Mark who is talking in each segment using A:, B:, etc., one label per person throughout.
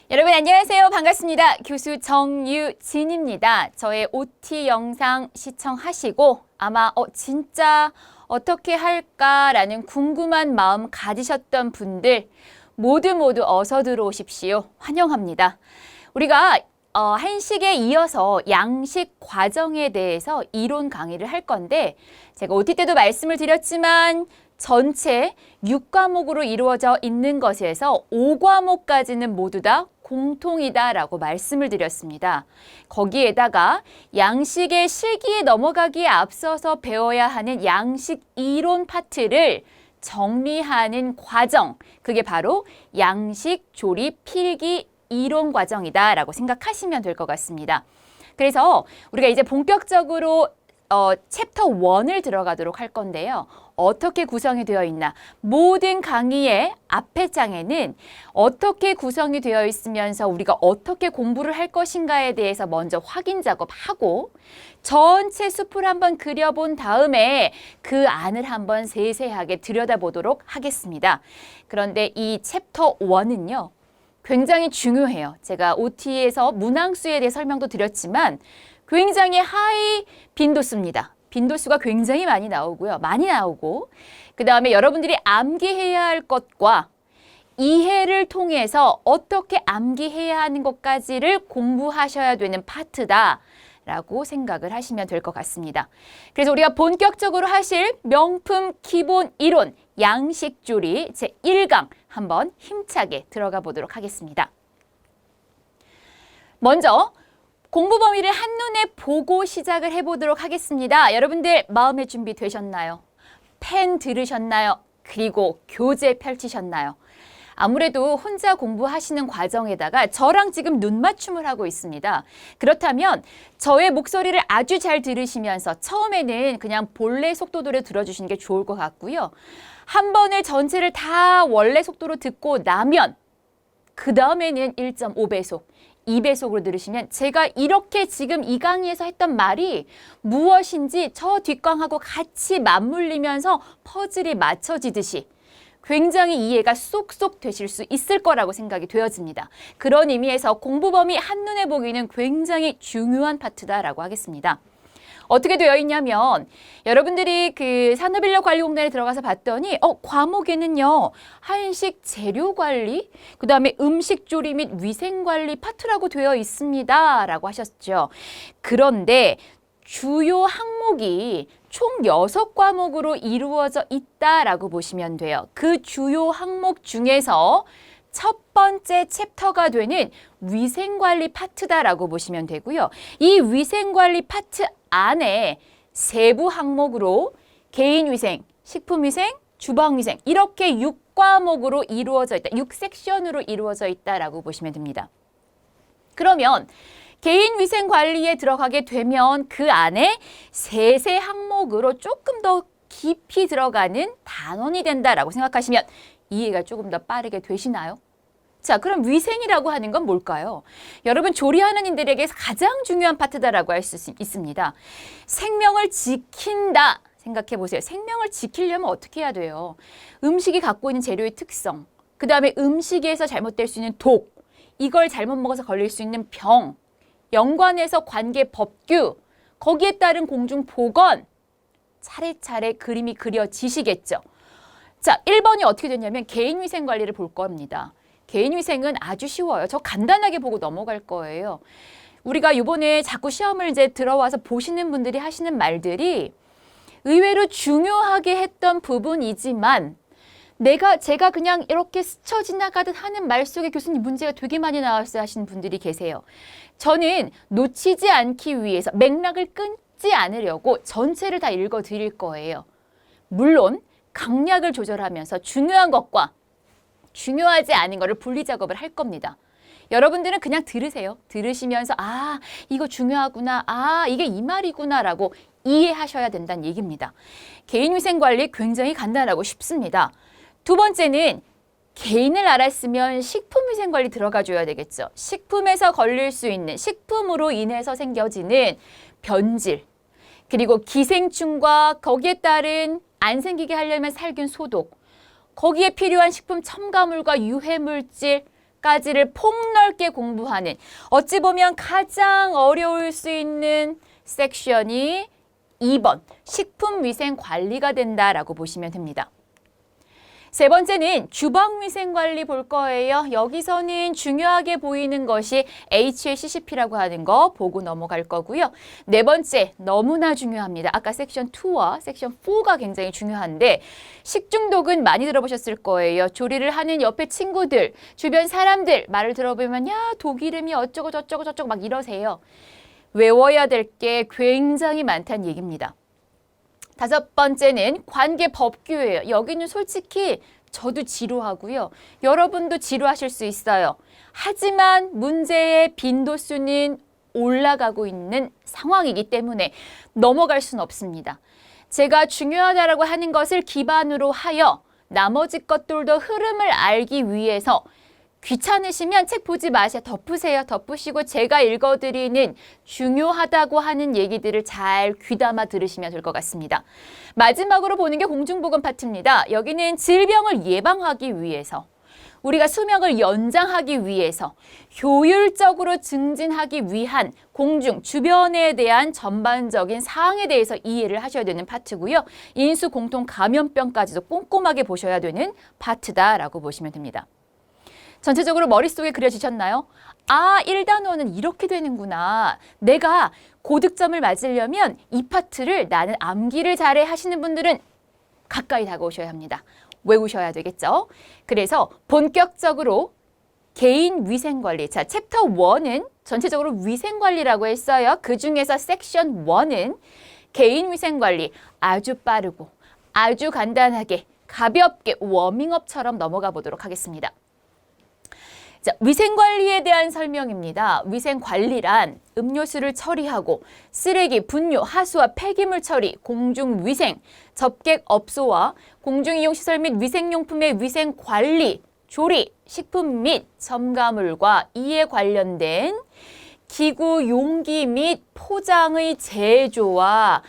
A: 여러분 안녕하세요. 반갑습니다. 교수 정유진입니다. 저의 OT 영상 시청하시고 아마 진짜 어떻게 할까라는 궁금한 마음 가지셨던 분들 모두 어서 들어오십시오. 환영합니다. 우리가 한식에 이어서 양식 과정에 대해서 이론 강의를 할 건데 제가 OT 때도 말씀을 드렸지만 전체 6과목으로 이루어져 있는 것에서 5과목까지는 모두 다 공통이다라고 말씀을 드렸습니다. 거기에다가 양식의 실기에 넘어가기에 앞서서 배워야 하는 양식 이론 파트를 정리하는 과정, 그게 바로 양식 조리 필기 이론 과정이다라고 생각하시면 될 것 같습니다. 그래서 우리가 이제 본격적으로 챕터 1을 들어가도록 할 건데요. 어떻게 구성이 되어 있나? 모든 강의의 앞에 장에는 어떻게 구성이 되어 있으면서 우리가 어떻게 공부를 할 것인가에 대해서 먼저 확인 작업하고 전체 숲을 한번 그려본 다음에 그 안을 한번 세세하게 들여다보도록 하겠습니다. 그런데 이 챕터 1은요. 굉장히 중요해요. 제가 OT에서 문항수에 대해 설명도 드렸지만 굉장히 하이 빈도수입니다. 빈도수가 굉장히 많이 나오고요. 많이 나오고 그 다음에 여러분들이 암기해야 할 것과 이해를 통해서 어떻게 암기해야 하는 것까지를 공부하셔야 되는 파트다. 라고 생각을 하시면 될 것 같습니다. 그래서 우리가 본격적으로 하실 명품 기본 이론 양식조리 제1강 한번 힘차게 들어가 보도록 하겠습니다. 먼저 공부 범위를 한눈에 보고 시작을 해보도록 하겠습니다. 여러분들 마음의 준비 되셨나요? 펜 들으셨나요? 그리고 교재 펼치셨나요? 아무래도 혼자 공부하시는 과정에다가 저랑 지금 눈맞춤을 하고 있습니다. 그렇다면 저의 목소리를 아주 잘 들으시면서 처음에는 그냥 본래 속도대로 들어주시는 게 좋을 것 같고요. 한 번을 전체를 다 원래 속도로 듣고 나면 그 다음에는 1.5배속, 2배속으로 들으시면 제가 이렇게 지금 이 강의에서 했던 말이 무엇인지 저 뒷강하고 같이 맞물리면서 퍼즐이 맞춰지듯이 굉장히 이해가 쏙쏙 되실 수 있을 거라고 생각이 되어집니다. 그런 의미에서 공부 범위 한눈에 보기는 굉장히 중요한 파트다라고 하겠습니다. 어떻게 되어 있냐면 여러분들이 그 산업인력관리공단에 들어가서 봤더니 과목에는요 한식 재료관리, 그 다음에 음식조리 및 위생관리 파트라고 되어 있습니다 라고 하셨죠. 그런데 주요 항목이 총 6과목으로 이루어져 있다라고 보시면 돼요. 그 주요 항목 중에서 첫 번째 챕터가 되는 위생관리 파트다라고 보시면 되고요. 이 위생관리 파트 안에 세부 항목으로 개인위생, 식품위생, 주방위생 이렇게 6과목으로 이루어져 있다. 6섹션으로 이루어져 있다라고 보시면 됩니다. 그러면 개인위생관리에 들어가게 되면 그 안에 세세 항목으로 조금 더 깊이 들어가는 단원이 된다라고 생각하시면 이해가 조금 더 빠르게 되시나요? 자, 그럼 위생이라고 하는 건 뭘까요? 여러분 조리하는 이들에게 가장 중요한 파트다라고 할 수 있습니다. 생명을 지킨다 생각해 보세요. 생명을 지키려면 어떻게 해야 돼요? 음식이 갖고 있는 재료의 특성, 그 다음에 음식에서 잘못될 수 있는 독, 이걸 잘못 먹어서 걸릴 수 있는 병, 연관해서 관계 법규, 거기에 따른 공중보건, 차례차례 그림이 그려지시겠죠. 자, 1번이 어떻게 되냐면 개인위생관리를 볼 겁니다. 개인위생은 아주 쉬워요. 저 간단하게 보고 넘어갈 거예요. 우리가 이번에 자꾸 시험을 이제 들어와서 보시는 분들이 하시는 말들이 의외로 중요하게 했던 부분이지만 제가 그냥 이렇게 스쳐 지나가듯 하는 말 속에 교수님 문제가 되게 많이 나왔어요 하시는 분들이 계세요. 저는 놓치지 않기 위해서 맥락을 끊지 않으려고 전체를 다 읽어 드릴 거예요. 물론 강약을 조절하면서 중요한 것과 중요하지 않은 거를 분리 작업을 할 겁니다. 여러분들은 그냥 들으세요. 들으시면서 이거 중요하구나. 이게 이 말이구나 라고 이해하셔야 된다는 얘기입니다. 개인위생관리 굉장히 간단하고 쉽습니다. 두 번째는 개인을 알았으면 식품위생관리 들어가 줘야 되겠죠. 식품에서 걸릴 수 있는 식품으로 인해서 생겨지는 변질, 그리고 기생충과 거기에 따른 안 생기게 하려면 살균 소독, 거기에 필요한 식품 첨가물과 유해물질, 까지를 폭넓게 공부하는 어찌 보면 가장 어려울 수 있는 섹션이 2번 식품위생관리가 된다라고 보시면 됩니다. 세 번째는 주방위생관리 볼 거예요. 여기서는 중요하게 보이는 것이 HACCP라고 하는 거 보고 넘어갈 거고요. 네 번째, 너무나 중요합니다. 아까 섹션 2와 섹션 4가 굉장히 중요한데 식중독은 많이 들어보셨을 거예요. 조리를 하는 옆에 친구들, 주변 사람들 말을 들어보면 야, 독이름이 어쩌고 저쩌고 저쩌고 막 이러세요. 외워야 될 게 굉장히 많다는 얘기입니다. 다섯 번째는 관계법규예요. 여기는 솔직히 저도 지루하고요. 여러분도 지루하실 수 있어요. 하지만 문제의 빈도수는 올라가고 있는 상황이기 때문에 넘어갈 수는 없습니다. 제가 중요하다고 하는 것을 기반으로 하여 나머지 것들도 흐름을 알기 위해서 귀찮으시면 책 보지 마세요. 덮으세요. 덮으시고 제가 읽어드리는 중요하다고 하는 얘기들을 잘 귀담아 들으시면 될 것 같습니다. 마지막으로 보는 게 공중보건 파트입니다. 여기는 질병을 예방하기 위해서, 우리가 수명을 연장하기 위해서, 효율적으로 증진하기 위한 공중, 주변에 대한 전반적인 사항에 대해서 이해를 하셔야 되는 파트고요. 인수공통감염병까지도 꼼꼼하게 보셔야 되는 파트다라고 보시면 됩니다. 전체적으로 머릿속에 그려지셨나요? 아, 1단원은 이렇게 되는구나. 내가 고득점을 맞으려면 이 파트를 나는 암기를 잘해 하시는 분들은 가까이 다가오셔야 합니다. 외우셔야 되겠죠? 그래서 본격적으로 개인 위생관리. 자, 챕터 1은 전체적으로 위생관리라고 했어요. 그 중에서 섹션 1은 개인 위생관리 아주 빠르고 아주 간단하게 가볍게 워밍업처럼 넘어가 보도록 하겠습니다. 자, 위생관리에 대한 설명입니다. 위생관리란 음료수를 처리하고 쓰레기, 분뇨, 하수와 폐기물 처리, 공중위생, 접객업소와 공중이용시설 및 위생용품의 위생관리, 조리, 식품 및 첨가물과 이에 관련된 기구, 용기 및 포장의 제조와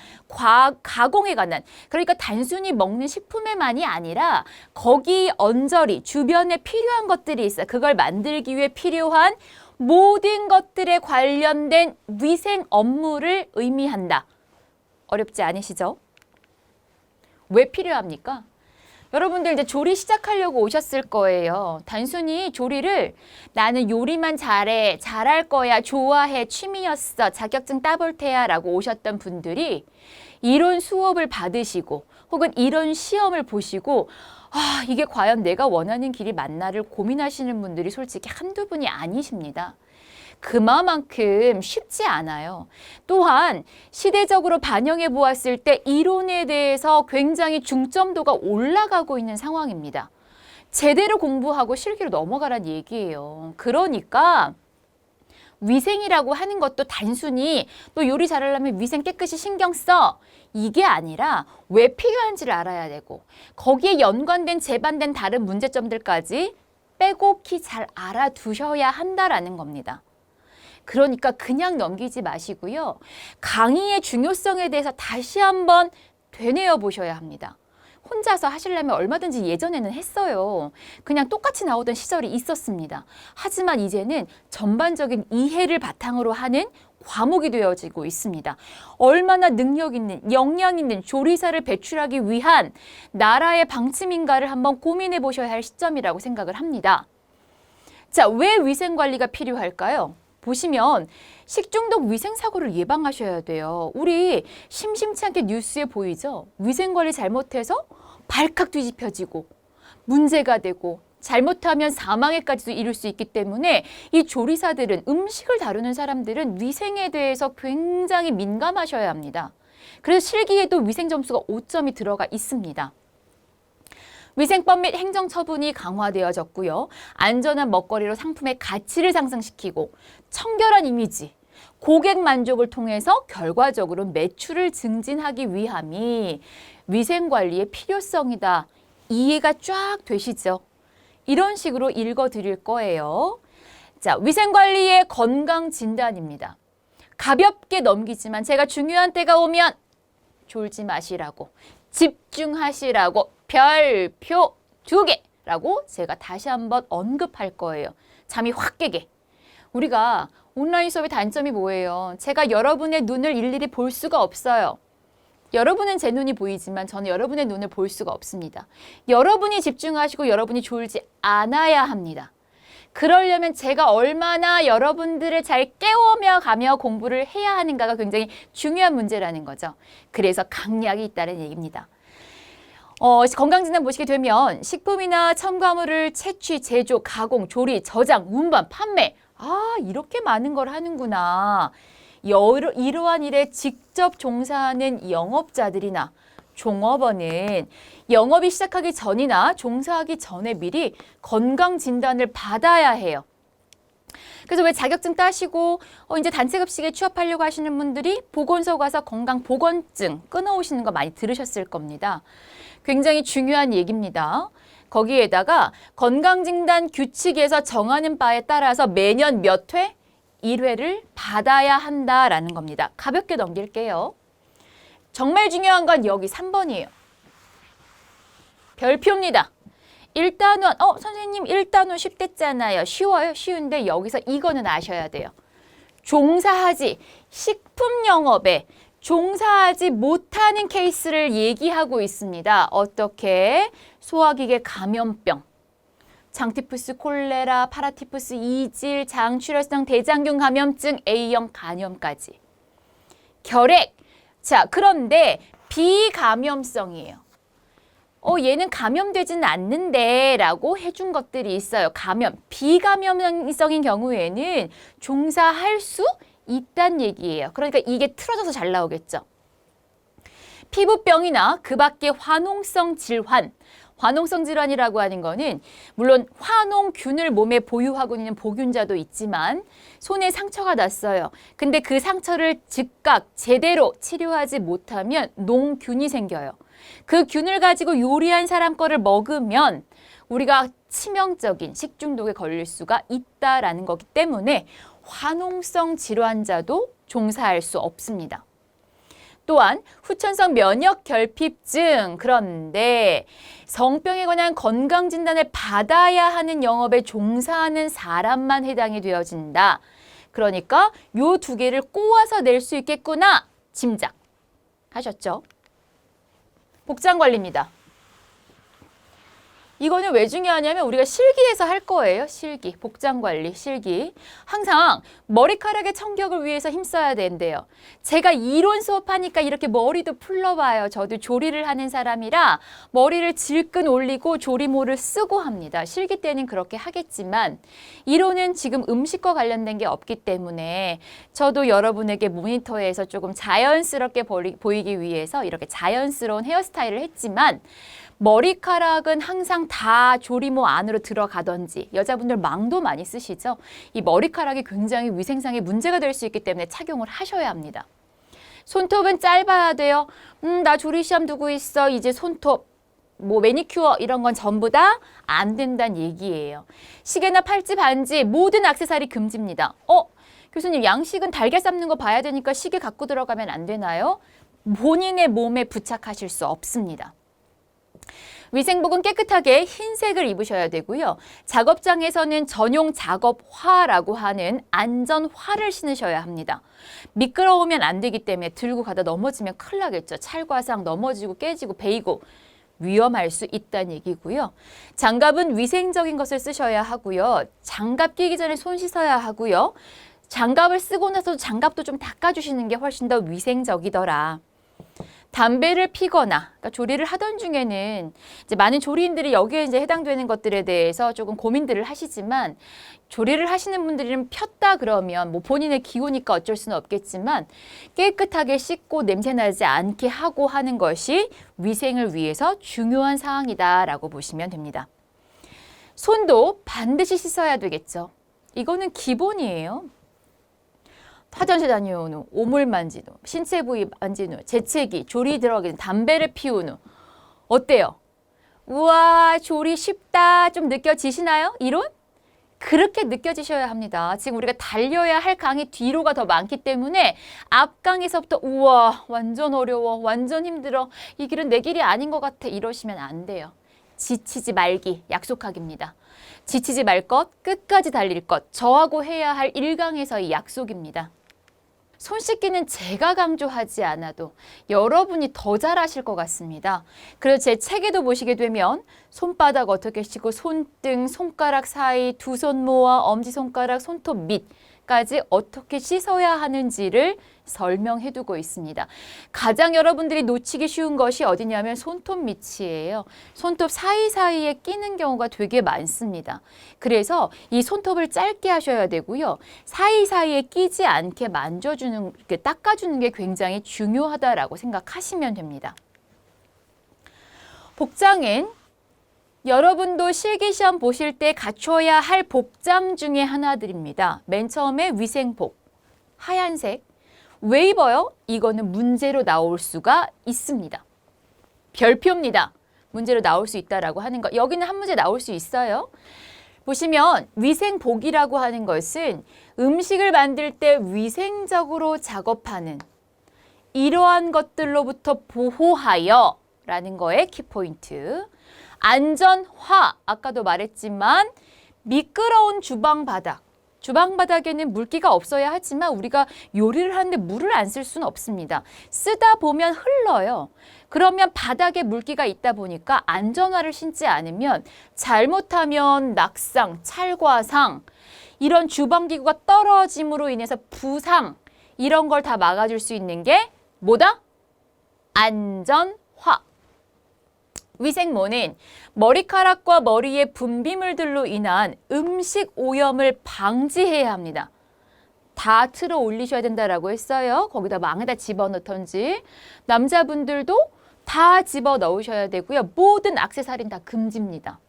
A: 가공에 관한, 그러니까 단순히 먹는 식품에만이 아니라 거기 언저리, 주변에 필요한 것들이 있어요. 그걸 만들기 위해 필요한 모든 것들에 관련된 위생 업무를 의미한다. 어렵지 않으시죠? 왜 필요합니까? 여러분들 이제 조리 시작하려고 오셨을 거예요. 단순히 조리를 나는 요리만 잘해, 잘할 거야, 좋아해, 취미였어, 자격증 따볼 테야 라고 오셨던 분들이 이런 수업을 받으시고 혹은 이런 시험을 보시고 아, 이게 과연 내가 원하는 길이 맞나를 고민하시는 분들이 솔직히 한두 분이 아니십니다. 그만큼 쉽지 않아요. 또한 시대적으로 반영해 보았을 때 이론에 대해서 굉장히 중점도가 올라가고 있는 상황입니다. 제대로 공부하고 실기로 넘어가란 얘기예요. 그러니까 위생이라고 하는 것도 단순히 너 요리 잘하려면 위생 깨끗이 신경 써. 이게 아니라 왜 필요한지를 알아야 되고 거기에 연관된 재반된 다른 문제점들까지 빼곡히 잘 알아두셔야 한다라는 겁니다. 그러니까 그냥 넘기지 마시고요. 강의의 중요성에 대해서 다시 한번 되뇌어 보셔야 합니다. 혼자서 하시려면 얼마든지 예전에는 했어요. 그냥 똑같이 나오던 시절이 있었습니다. 하지만 이제는 전반적인 이해를 바탕으로 하는 과목이 되어지고 있습니다. 얼마나 능력 있는, 역량 있는 조리사를 배출하기 위한 나라의 방침인가를 한번 고민해 보셔야 할 시점이라고 생각을 합니다. 자, 왜 위생관리가 필요할까요? 보시면 식중독 위생사고를 예방하셔야 돼요. 우리 심심치 않게 뉴스에 보이죠? 위생관리 잘못해서 발칵 뒤집혀지고 문제가 되고 잘못하면 사망에까지도 이를 수 있기 때문에 이 조리사들은, 음식을 다루는 사람들은 위생에 대해서 굉장히 민감하셔야 합니다. 그래서 실기에도 위생 점수가 5점이 들어가 있습니다. 위생법 및 행정처분이 강화되어졌고요. 안전한 먹거리로 상품의 가치를 상승시키고 청결한 이미지, 고객 만족을 통해서 결과적으로 매출을 증진하기 위함이 위생관리의 필요성이다. 이해가 쫙 되시죠? 이런 식으로 읽어드릴 거예요. 자, 위생관리의 건강진단입니다. 가볍게 넘기지만 제가 중요한 때가 오면 졸지 마시라고, 집중하시라고 별표 2개 라고 제가 다시 한번 언급할 거예요. 잠이 확 깨게. 우리가 온라인 수업의 단점이 뭐예요? 제가 여러분의 눈을 일일이 볼 수가 없어요. 여러분은 제 눈이 보이지만 저는 여러분의 눈을 볼 수가 없습니다. 여러분이 집중하시고 여러분이 졸지 않아야 합니다. 그러려면 제가 얼마나 여러분들을 잘 깨우며 가며 공부를 해야 하는가가 굉장히 중요한 문제라는 거죠. 그래서 강약이 있다는 얘기입니다. 건강진단 보시게 되면 식품이나 첨가물을 채취, 제조, 가공, 조리, 저장, 운반, 판매 이렇게 많은 걸 하는구나. 이러한 일에 직접 종사하는 영업자들이나 종업원은 영업이 시작하기 전이나 종사하기 전에 미리 건강진단을 받아야 해요. 그래서 왜 자격증 따시고 이제 단체급식에 취업하려고 하시는 분들이 보건소 가서 건강보건증 끊어오시는 거 많이 들으셨을 겁니다. 굉장히 중요한 얘기입니다. 거기에다가 건강진단 규칙에서 정하는 바에 따라서 매년 몇 회? 1회를 받아야 한다라는 겁니다. 가볍게 넘길게요. 정말 중요한 건 여기 3번이에요. 별표입니다. 1단원, 선생님 1단원 쉽댔잖아요. 쉬워요? 쉬운데 여기서 이거는 아셔야 돼요. 종사하지, 식품 영업에 종사하지 못하는 케이스를 얘기하고 있습니다. 어떻게? 소화기계 감염병, 장티푸스 콜레라, 파라티푸스 이질, 장출혈성 대장균 감염증, A형 간염까지. 결핵. 자, 그런데 비감염성이에요. 얘는 감염되지는 않는데 라고 해준 것들이 있어요. 비감염성인 경우에는 종사할 수 있다는 얘기예요. 그러니까 이게 틀어져서 잘 나오겠죠. 피부병이나 그 밖의 화농성 질환. 화농성 질환이라고 하는 거는 물론 화농균을 몸에 보유하고 있는 보균자도 있지만 손에 상처가 났어요. 근데 그 상처를 즉각 제대로 치료하지 못하면 농균이 생겨요. 그 균을 가지고 요리한 사람 거를 먹으면 우리가 치명적인 식중독에 걸릴 수가 있다라는 거기 때문에 화농성 질환자도 종사할 수 없습니다. 또한 후천성 면역결핍증, 그런데 성병에 관한 건강진단을 받아야 하는 영업에 종사하는 사람만 해당이 되어진다. 그러니까 요 두 개를 꼬아서 낼 수 있겠구나. 짐작하셨죠? 복장관리입니다. 이거는 왜 중요하냐면 우리가 실기에서 할 거예요. 실기, 복장관리, 실기. 항상 머리카락의 청격을 위해서 힘써야 된대요. 제가 이론 수업하니까 이렇게 머리도 풀러봐요. 저도 조리를 하는 사람이라 머리를 질끈 올리고 조리모를 쓰고 합니다. 실기 때는 그렇게 하겠지만 이론은 지금 음식과 관련된 게 없기 때문에 저도 여러분에게 모니터에서 조금 자연스럽게 보이기 위해서 이렇게 자연스러운 헤어스타일을 했지만 머리카락은 항상 다 조리모 안으로 들어가던지 여자분들 망도 많이 쓰시죠? 이 머리카락이 굉장히 위생상에 문제가 될 수 있기 때문에 착용을 하셔야 합니다. 손톱은 짧아야 돼요. 나 조리 시험 두고 있어. 이제 손톱, 매니큐어 이런 건 전부 다 안 된다는 얘기예요. 시계나 팔찌, 반지 모든 액세서리 금지입니다. 교수님 양식은 달걀 삶는 거 봐야 되니까 시계 갖고 들어가면 안 되나요? 본인의 몸에 부착하실 수 없습니다. 위생복은 깨끗하게 흰색을 입으셔야 되고요. 작업장에서는 전용 작업화라고 하는 안전화를 신으셔야 합니다. 미끄러우면 안 되기 때문에 들고 가다 넘어지면 큰일 나겠죠. 찰과상 넘어지고 깨지고 베이고 위험할 수 있다는 얘기고요. 장갑은 위생적인 것을 쓰셔야 하고요. 장갑 끼기 전에 손 씻어야 하고요. 장갑을 쓰고 나서 장갑도 좀 닦아주시는 게 훨씬 더 위생적이더라. 담배를 피거나 그러니까 조리를 하던 중에는 이제 많은 조리인들이 여기에 이제 해당되는 것들에 대해서 조금 고민들을 하시지만 조리를 하시는 분들은 폈다 그러면 본인의 기호니까 어쩔 수는 없겠지만 깨끗하게 씻고 냄새 나지 않게 하고 하는 것이 위생을 위해서 중요한 사항이다라고 보시면 됩니다. 손도 반드시 씻어야 되겠죠. 이거는 기본이에요. 화장실 다녀온 후, 오물 만진 후, 신체 부위 만진 후, 재채기, 조리 들어가기 전 담배를 피운 후. 어때요? 우와, 조리 쉽다. 좀 느껴지시나요? 이론? 그렇게 느껴지셔야 합니다. 지금 우리가 달려야 할 강이 뒤로가 더 많기 때문에 앞강에서부터 우와, 완전 어려워, 완전 힘들어, 이 길은 내 길이 아닌 것 같아 이러시면 안 돼요. 지치지 말기, 약속하기입니다. 지치지 말 것, 끝까지 달릴 것, 저하고 해야 할 1강에서의 약속입니다. 손 씻기는 제가 강조하지 않아도 여러분이 더 잘하실 것 같습니다. 그래서 제 책에도 보시게 되면 손바닥 어떻게 씻고 손등, 손가락 사이, 두 손 모아 엄지손가락, 손톱 밑까지 어떻게 씻어야 하는지를 설명해 두고 있습니다. 가장 여러분들이 놓치기 쉬운 것이 어디냐면 손톱 밑이에요. 손톱 사이사이에 끼는 경우가 되게 많습니다. 그래서 이 손톱을 짧게 하셔야 되고요. 사이사이에 끼지 않게 만져주는, 이렇게 닦아주는 게 굉장히 중요하다라고 생각하시면 됩니다. 복장은 여러분도 실기시험 보실 때 갖춰야 할 복장 중에 하나들입니다. 맨 처음에 위생복, 하얀색. 왜 입어요? 이거는 문제로 나올 수가 있습니다. 별표입니다. 문제로 나올 수 있다라고 하는 거. 여기는 한 문제 나올 수 있어요. 보시면 위생복이라고 하는 것은 음식을 만들 때 위생적으로 작업하는 이러한 것들로부터 보호하여 라는 거에 키포인트. 안전화, 아까도 말했지만 미끄러운 주방 바닥. 주방 바닥에는 물기가 없어야 하지만 우리가 요리를 하는데 물을 안 쓸 수는 없습니다. 쓰다 보면 흘러요. 그러면 바닥에 물기가 있다 보니까 안전화를 신지 않으면 잘못하면 낙상, 찰과상, 이런 주방기구가 떨어짐으로 인해서 부상, 이런 걸 다 막아줄 수 있는 게 뭐다? 안전화. 위생모는 머리카락과 머리의 분비물들로 인한 음식 오염을 방지해야 합니다. 다 틀어 올리셔야 된다라고 했어요. 거기다 망에다 집어넣던지. 남자분들도 다 집어넣으셔야 되고요. 모든 액세서리는 다 금지입니다.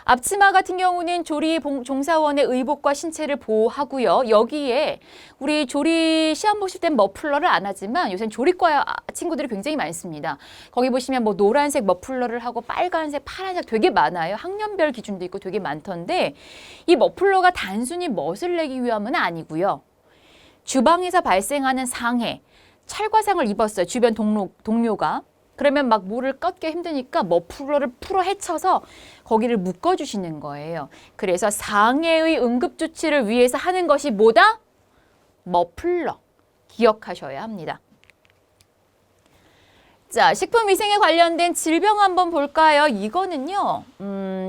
A: 앞치마 같은 경우는 조리 종사원의 의복과 신체를 보호하고요. 여기에 우리 조리 시험 보실 땐 머플러를 안 하지만 요새는 조리과 친구들이 굉장히 많습니다. 거기 보시면 뭐 노란색 머플러를 하고 빨간색, 파란색 되게 많아요. 학년별 기준도 있고 되게 많던데 이 머플러가 단순히 멋을 내기 위함은 아니고요. 주방에서 발생하는 상해, 찰과상을 입었어요. 주변 동료가. 그러면 막 물을 꺾기 힘드니까 머플러를 풀어 헤쳐서 거기를 묶어주시는 거예요. 그래서 상해의 응급조치를 위해서 하는 것이 뭐다? 머플러. 기억하셔야 합니다. 자, 식품위생에 관련된 질병 한번 볼까요? 이거는요,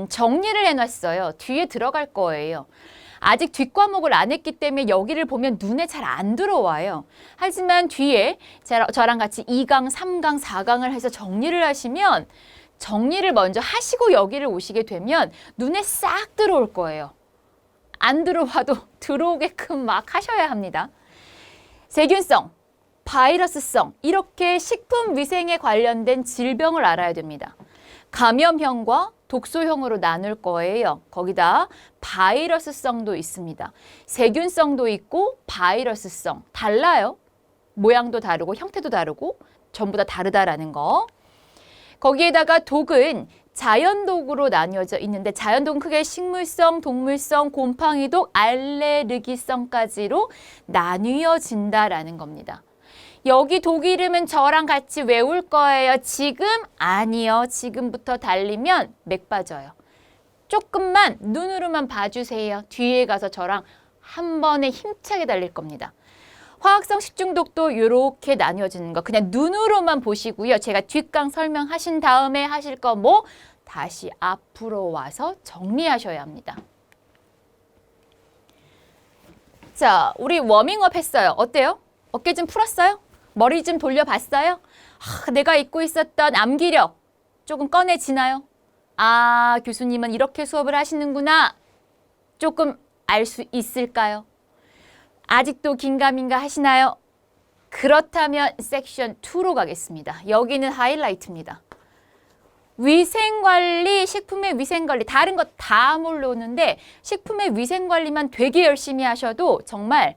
A: 정리를 해놨어요. 뒤에 들어갈 거예요. 아직 뒷과목을 안 했기 때문에 여기를 보면 눈에 잘 안 들어와요. 하지만 뒤에 저랑 같이 2강, 3강, 4강을 해서 정리를 하시면 정리를 먼저 하시고 여기를 오시게 되면 눈에 싹 들어올 거예요. 안 들어와도 들어오게끔 막 하셔야 합니다. 세균성, 바이러스성, 이렇게 식품위생에 관련된 질병을 알아야 됩니다. 감염형과 독소형으로 나눌 거예요. 거기다 바이러스성도 있습니다. 세균성도 있고 바이러스성. 달라요. 모양도 다르고 형태도 다르고 전부 다 다르다라는 거. 거기에다가 독은 자연독으로 나뉘어져 있는데 자연독은 크게 식물성, 동물성, 곰팡이독, 알레르기성까지로 나뉘어진다라는 겁니다. 여기 독 이름은 저랑 같이 외울 거예요. 지금? 아니요. 지금부터 달리면 맥 빠져요. 조금만 눈으로만 봐주세요. 뒤에 가서 저랑 한 번에 힘차게 달릴 겁니다. 화학성 식중독도 이렇게 나뉘어지는 거 그냥 눈으로만 보시고요. 제가 뒷강 설명하신 다음에 하실 거 뭐? 다시 앞으로 와서 정리하셔야 합니다. 자, 우리 워밍업 했어요. 어때요? 어깨 좀 풀었어요? 머리 좀 돌려봤어요? 내가 잊고 있었던 암기력 조금 꺼내지나요? 아, 교수님은 이렇게 수업을 하시는구나. 조금 알 수 있을까요? 아직도 긴가민가 하시나요? 그렇다면 섹션 2로 가겠습니다. 여기는 하이라이트입니다. 위생관리, 식품의 위생관리, 다른 거 다 몰라오는데 식품의 위생관리만 되게 열심히 하셔도 정말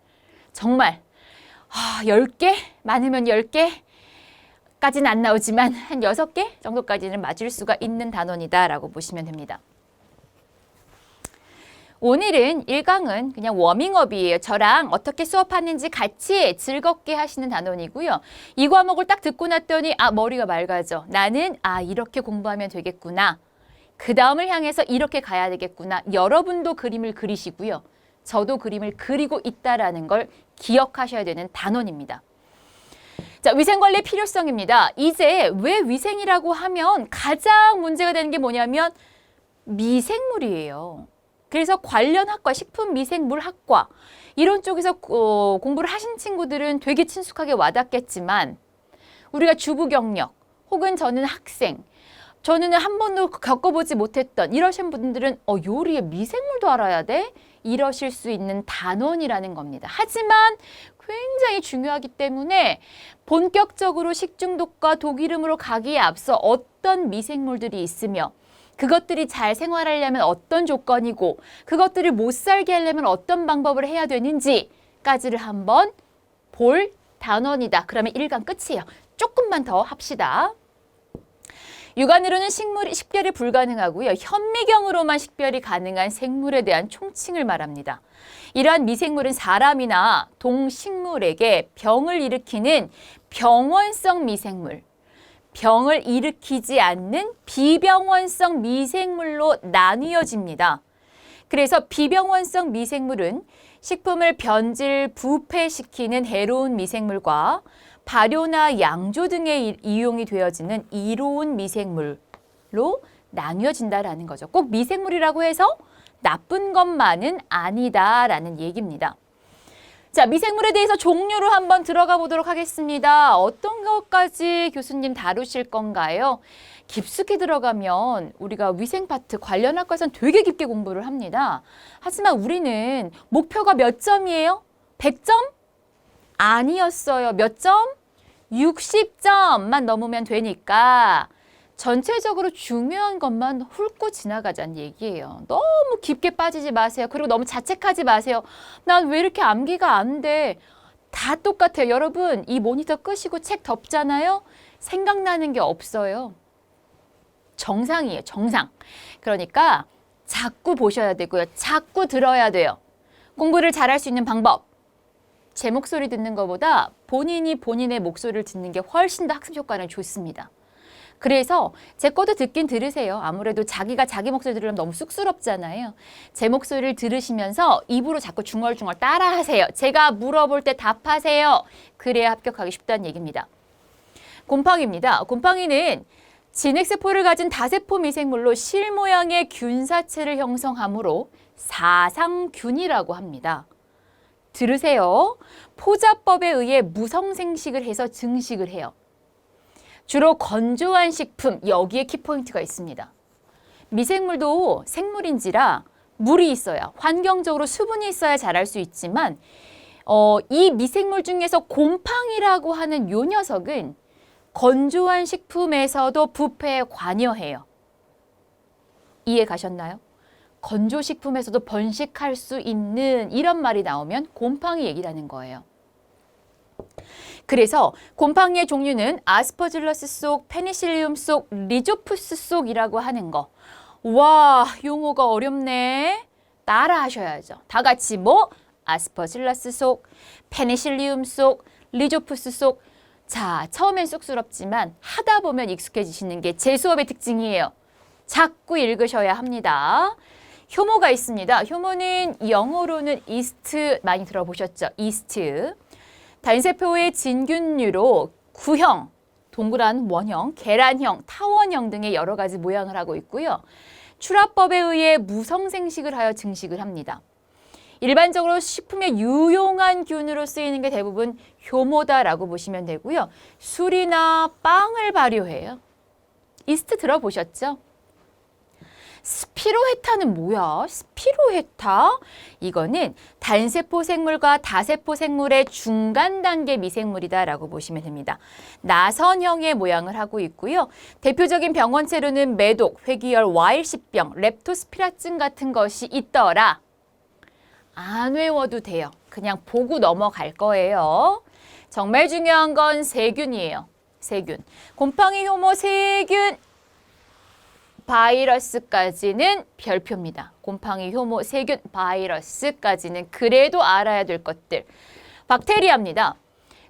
A: 10개? 많으면 10개까지는 안 나오지만 한 6개 정도까지는 맞을 수가 있는 단원이다라고 보시면 됩니다. 오늘은 1강은 그냥 워밍업이에요. 저랑 어떻게 수업하는지 같이 즐겁게 하시는 단원이고요. 이 과목을 딱 듣고 났더니 머리가 맑아져. 나는 이렇게 공부하면 되겠구나. 그 다음을 향해서 이렇게 가야 되겠구나. 여러분도 그림을 그리시고요. 저도 그림을 그리고 있다라는 걸 기억하셔야 되는 단원입니다. 자, 위생관리의 필요성입니다. 이제 왜 위생이라고 하면 가장 문제가 되는 게 뭐냐면 미생물이에요. 그래서 관련 학과, 식품미생물학과 이런 쪽에서 공부를 하신 친구들은 되게 친숙하게 와닿겠지만 우리가 주부 경력 혹은 저는 학생, 저는 한 번도 겪어보지 못했던 이러신 분들은 요리의 미생물도 알아야 돼? 이러실 수 있는 단원이라는 겁니다. 하지만 굉장히 중요하기 때문에 본격적으로 식중독과 독이름으로 가기에 앞서 어떤 미생물들이 있으며 그것들이 잘 생활하려면 어떤 조건이고 그것들을 못 살게 하려면 어떤 방법을 해야 되는지까지를 한번 볼 단원이다. 그러면 1강 끝이에요. 조금만 더 합시다. 육안으로는 식별이 불가능하고요. 현미경으로만 식별이 가능한 생물에 대한 총칭을 말합니다. 이러한 미생물은 사람이나 동식물에게 병을 일으키는 병원성 미생물, 병을 일으키지 않는 비병원성 미생물로 나뉘어집니다. 그래서 비병원성 미생물은 식품을 변질, 부패시키는 해로운 미생물과 발효나 양조 등에 이용이 되어지는 이로운 미생물로 나뉘어진다라는 거죠. 꼭 미생물이라고 해서 나쁜 것만은 아니다라는 얘기입니다. 자, 미생물에 대해서 종류로 한번 들어가 보도록 하겠습니다. 어떤 것까지 교수님 다루실 건가요? 깊숙이 들어가면 우리가 위생 파트 관련 학과에서는 되게 깊게 공부를 합니다. 하지만 우리는 목표가 몇 점이에요? 100점? 아니었어요. 몇 점? 60점만 넘으면 되니까 전체적으로 중요한 것만 훑고 지나가자는 얘기예요. 너무 깊게 빠지지 마세요. 그리고 너무 자책하지 마세요. 난 왜 이렇게 암기가 안 돼? 다 똑같아요. 여러분, 이 모니터 끄시고 책 덮잖아요. 생각나는 게 없어요. 정상이에요. 정상. 그러니까 자꾸 보셔야 되고요. 자꾸 들어야 돼요. 공부를 잘할 수 있는 방법. 제 목소리 듣는 것보다 본인이 본인의 목소리를 듣는 게 훨씬 더 학습 효과는 좋습니다. 그래서 제 것도 듣긴 들으세요. 아무래도 자기가 자기 목소리 들으면 너무 쑥스럽잖아요. 제 목소리를 들으시면서 입으로 자꾸 중얼중얼 따라하세요. 제가 물어볼 때 답하세요. 그래야 합격하기 쉽다는 얘기입니다. 곰팡이입니다. 곰팡이는 진핵세포를 가진 다세포 미생물로 실 모양의 균사체를 형성하므로 사상균이라고 합니다. 들으세요. 포자법에 의해 무성생식을 해서 증식을 해요. 주로 건조한 식품, 여기에 키포인트가 있습니다. 미생물도 생물인지라 물이 있어야, 환경적으로 수분이 있어야 자랄 수 있지만 이 미생물 중에서 곰팡이라고 하는 요 녀석은 건조한 식품에서도 부패에 관여해요. 이해 가셨나요? 건조식품에서도 번식할 수 있는 이런 말이 나오면 곰팡이 얘기라는 거예요. 그래서 곰팡이의 종류는 아스퍼질러스 속, 페니실리움 속, 리조푸스 속이라고 하는 거. 와, 용어가 어렵네. 따라 하셔야죠. 다 같이 뭐? 아스퍼질러스 속, 페니실리움 속, 리조푸스 속. 자, 처음엔 쑥스럽지만 하다 보면 익숙해지시는 게 제 수업의 특징이에요. 자꾸 읽으셔야 합니다. 효모가 있습니다. 효모는 영어로는 이스트 많이 들어보셨죠? 이스트. 단세포의 진균류로 구형, 동그란 원형, 계란형, 타원형 등의 여러 가지 모양을 하고 있고요. 출하법에 의해 무성생식을 하여 증식을 합니다. 일반적으로 식품에 유용한 균으로 쓰이는 게 대부분 효모다라고 보시면 되고요. 술이나 빵을 발효해요. 이스트 들어보셨죠? 스피로헤타는 뭐야? 스피로헤타? 이거는 단세포 생물과 다세포 생물의 중간 단계 미생물이다라고 보시면 됩니다. 나선형의 모양을 하고 있고요. 대표적인 병원체로는 매독, 회귀열, 와일십병, 렙토스피라증 같은 것이 있더라. 안 외워도 돼요. 그냥 보고 넘어갈 거예요. 정말 중요한 건 세균이에요. 세균. 곰팡이, 효모, 세균. 바이러스까지는 별표입니다. 곰팡이, 효모, 세균, 바이러스까지는 그래도 알아야 될 것들. 박테리아입니다.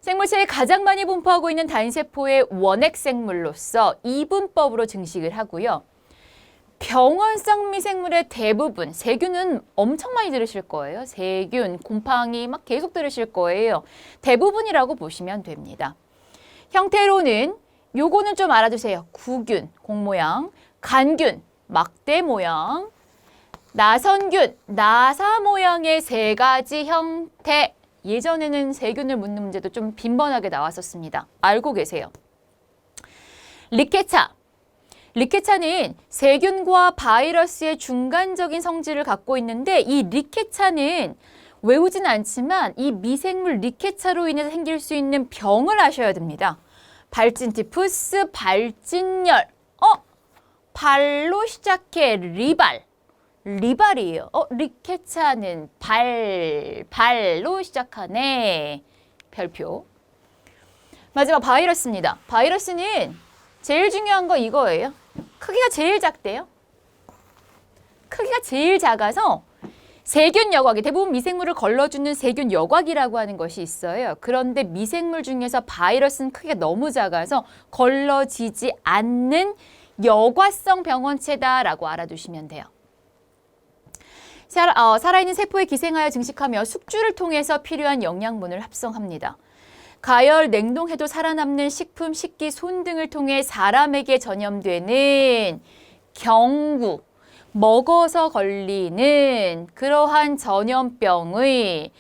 A: 생물체에 가장 많이 분포하고 있는 단세포의 원핵 생물로서 이분법으로 증식을 하고요. 병원성 미생물의 대부분, 세균은 엄청 많이 들으실 거예요. 세균, 곰팡이 막 계속 들으실 거예요. 대부분이라고 보시면 됩니다. 형태로는 요거는 좀 알아두세요. 구균, 공 모양, 간균, 막대 모양, 나선균, 나사 모양의 세 가지 형태. 예전에는 세균을 묻는 문제도 좀 빈번하게 나왔었습니다. 알고 계세요. 리케차. 리케차는 세균과 바이러스의 중간적인 성질을 갖고 있는데 이 리케차는 외우진 않지만 이 미생물 리케차로 인해서 생길 수 있는 병을 아셔야 됩니다. 발진티푸스, 발진열. 발로 시작해 리발. 리발이에요. 리케차는 발로 시작하네. 별표. 마지막 바이러스입니다. 바이러스는 제일 중요한 거 이거예요. 크기가 제일 작대요. 크기가 제일 작아서 세균 여과기, 대부분 미생물을 걸러주는 세균 여과기라고 하는 것이 있어요. 그런데 미생물 중에서 바이러스는 크기가 너무 작아서 걸러지지 않는 여과성 병원체다라고 알아두시면 돼요. 살아있는 세포에 기생하여 증식하며 숙주를 통해서 필요한 영양분을 합성합니다. 가열, 냉동해도 살아남는 식품, 식기, 손 등을 통해 사람에게 전염되는 경구, 먹어서 걸리는 그러한 전염병의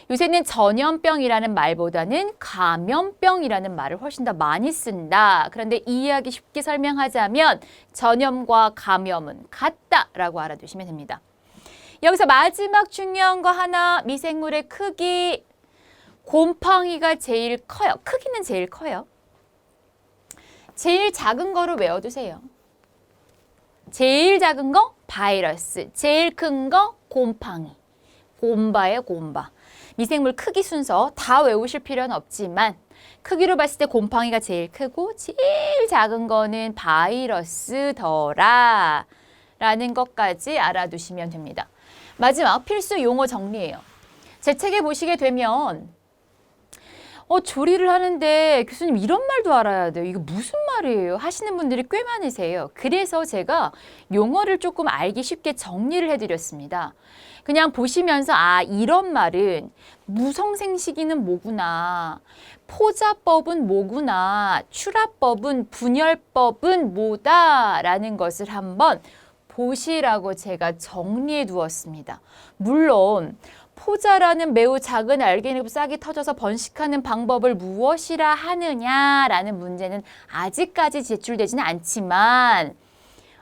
A: 요새는 전염병이라는 말보다는 감염병이라는 말을 훨씬 더 많이 쓴다. 그런데 이해하기 쉽게 설명하자면 전염과 감염은 같다라고 알아두시면 됩니다. 여기서 마지막 중요한 거 하나, 미생물의 크기. 곰팡이가 제일 커요. 크기는 제일 커요. 제일 작은 거로 외워두세요. 제일 작은 거 바이러스, 제일 큰 거 곰팡이. 곰바예요, 곰바. 미생물 크기 순서 다 외우실 필요는 없지만 크기로 봤을 때 곰팡이가 제일 크고 제일 작은 거는 바이러스더라 라는 것까지 알아두시면 됩니다. 마지막 필수 용어 정리예요. 제 책에 보시게 되면 조리를 하는데 교수님 이런 말도 알아야 돼요. 이거 무슨 말이에요? 하시는 분들이 꽤 많으세요. 그래서 제가 용어를 조금 알기 쉽게 정리를 해드렸습니다. 그냥 보시면서 이런 말은 무성생식이는 뭐구나, 포자법은 뭐구나, 출하법은 분열법은 뭐다라는 것을 한번 보시라고 제가 정리해 두었습니다. 물론 포자라는 매우 작은 알갱이로 싹이 터져서 번식하는 방법을 무엇이라 하느냐라는 문제는 아직까지 제출되지는 않지만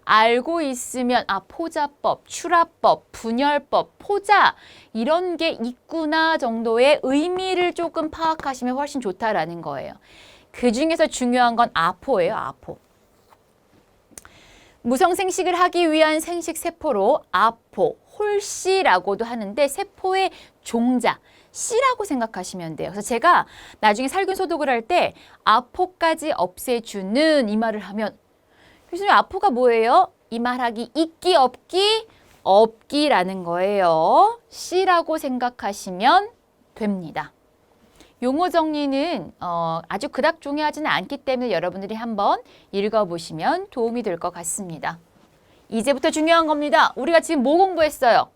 A: 알고 있으면 포자법, 출하법, 분열법, 포자 이런 게 있구나 정도의 의미를 조금 파악하시면 훨씬 좋다라는 거예요. 그 중에서 중요한 건 아포예요, 아포. 무성생식을 하기 위한 생식세포로 아포, 홀씨라고도 하는데 세포의 종자, 씨라고 생각하시면 돼요. 그래서 제가 나중에 살균 소독을 할 때 아포까지 없애주는 이 말을 하면 교수님 아포가 뭐예요? 이 말하기 있기 없기? 없기라는 거예요. 씨라고 생각하시면 됩니다. 용어 정리는 아주 그닥 중요하지는 않기 때문에 여러분들이 한번 읽어보시면 도움이 될 것 같습니다. 이제부터 중요한 겁니다. 우리가 지금 뭐 공부했어요?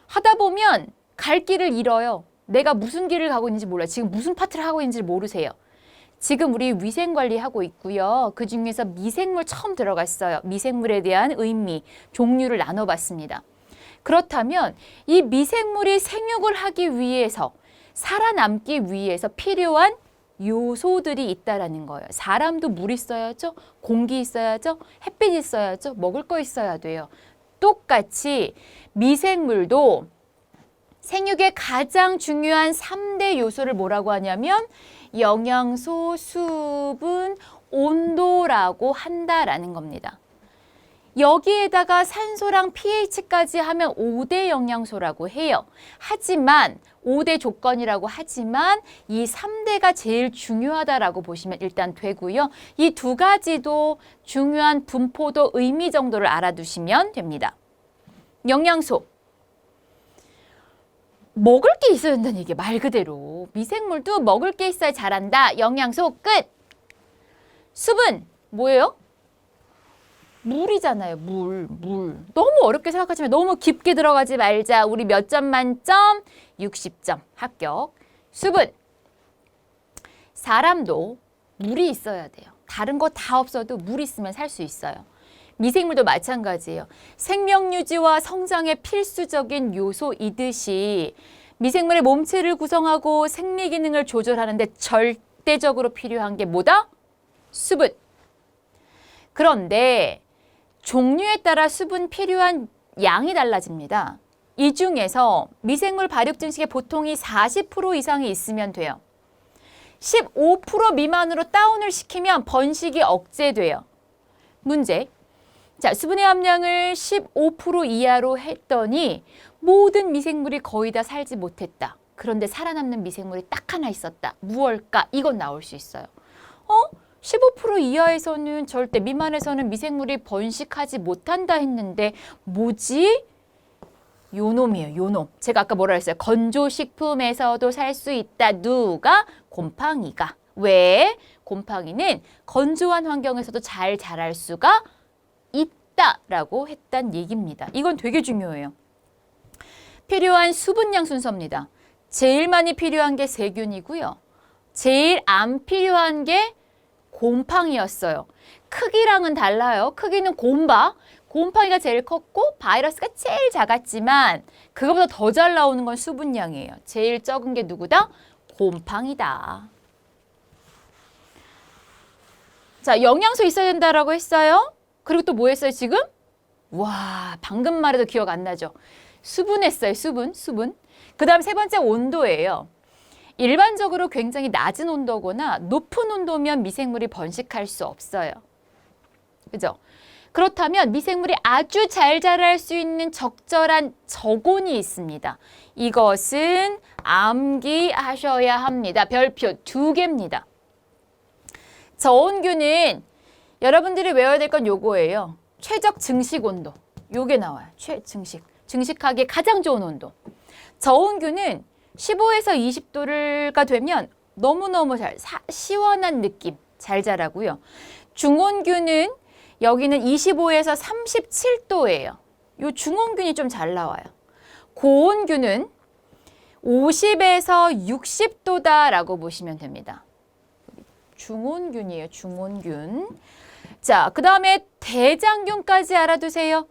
A: 하다 보면 갈 길을 잃어요. 내가 무슨 길을 가고 있는지 몰라요. 지금 무슨 파트를 하고 있는지 모르세요. 지금 우리 위생관리하고 있고요. 그중에서 미생물 처음 들어갔어요. 미생물에 대한 의미, 종류를 나눠봤습니다. 그렇다면 이 미생물이 생육을 하기 위해서 살아남기 위해서 필요한 요소들이 있다라는 거예요. 사람도 물 있어야죠. 공기 있어야죠. 햇빛 있어야죠. 먹을 거 있어야 돼요. 똑같이 미생물도 생육의 가장 중요한 3대 요소를 뭐라고 하냐면 영양소, 수분, 온도라고 한다라는 겁니다. 여기에다가 산소랑 pH까지 하면 5대 영양소라고 해요. 하지만 5대 조건이라고 하지만 이 3대가 제일 중요하다라고 보시면 일단 되고요. 이 두 가지도 중요한 분포도 의미 정도를 알아두시면 됩니다. 영양소. 먹을 게 있어야 된다는 얘기예요. 말 그대로. 미생물도 먹을 게 있어야 자란다. 영양소 끝. 수분. 뭐예요? 물이잖아요. 물. 너무 어렵게 생각하지만 너무 깊게 들어가지 말자. 우리 몇 점 만점? 60점 합격. 수분. 사람도 물이 있어야 돼요. 다른 거 다 없어도 물 있으면 살 수 있어요. 미생물도 마찬가지예요. 생명 유지와 성장의 필수적인 요소이듯이 미생물의 몸체를 구성하고 생리 기능을 조절하는데 절대적으로 필요한 게 뭐다? 수분. 그런데 종류에 따라 수분 필요한 양이 달라집니다. 이 중에서 미생물 발육 증식의 보통이 40% 이상이 있으면 돼요. 15% 미만으로 다운을 시키면 번식이 억제돼요. 문제. 자, 수분의 함량을 15% 이하로 했더니 모든 미생물이 거의 다 살지 못했다. 그런데 살아남는 미생물이 딱 하나 있었다. 무엇일까? 이건 나올 수 있어요. 15% 이하에서는 절대, 미만에서는 미생물이 번식하지 못한다 했는데 뭐지? 요놈이에요. 요놈. 제가 아까 뭐라 했어요? 건조식품에서도 살 수 있다. 누가? 곰팡이가. 왜? 곰팡이는 건조한 환경에서도 잘 자랄 수가 있다라고 했단 얘기입니다. 이건 되게 중요해요. 필요한 수분량 순서입니다. 제일 많이 필요한 게 세균이고요. 제일 안 필요한 게 곰팡이였어요. 크기랑은 달라요. 크기는 곰바. 곰팡이가 제일 컸고 바이러스가 제일 작았지만 그거보다 더 잘 나오는 건 수분량이에요. 제일 적은 게 누구다? 곰팡이다. 자, 영양소 있어야 된다라고 했어요. 그리고 또 뭐 했어요, 지금? 와, 방금 말해도 기억 안 나죠? 수분 했어요, 수분. 그 다음 세 번째 온도예요. 일반적으로 굉장히 낮은 온도거나 높은 온도면 미생물이 번식할 수 없어요. 그죠? 그렇다면 미생물이 아주 잘 자랄 수 있는 적절한 저온이 있습니다. 이것은 암기하셔야 합니다. 별표 2개입니다. 저온균은 여러분들이 외워야 될 건 요거예요. 최적 증식 온도. 요게 나와요. 증식하기 가장 좋은 온도. 저온균은 15에서 20도가 되면 너무너무 시원한 느낌 잘 자라고요. 중온균은 여기는 25에서 37도예요. 요 중온균이 좀 잘 나와요. 고온균은 50에서 60도다라고 보시면 됩니다. 중온균이에요. 중온균. 자, 그 다음에 대장균까지 알아두세요.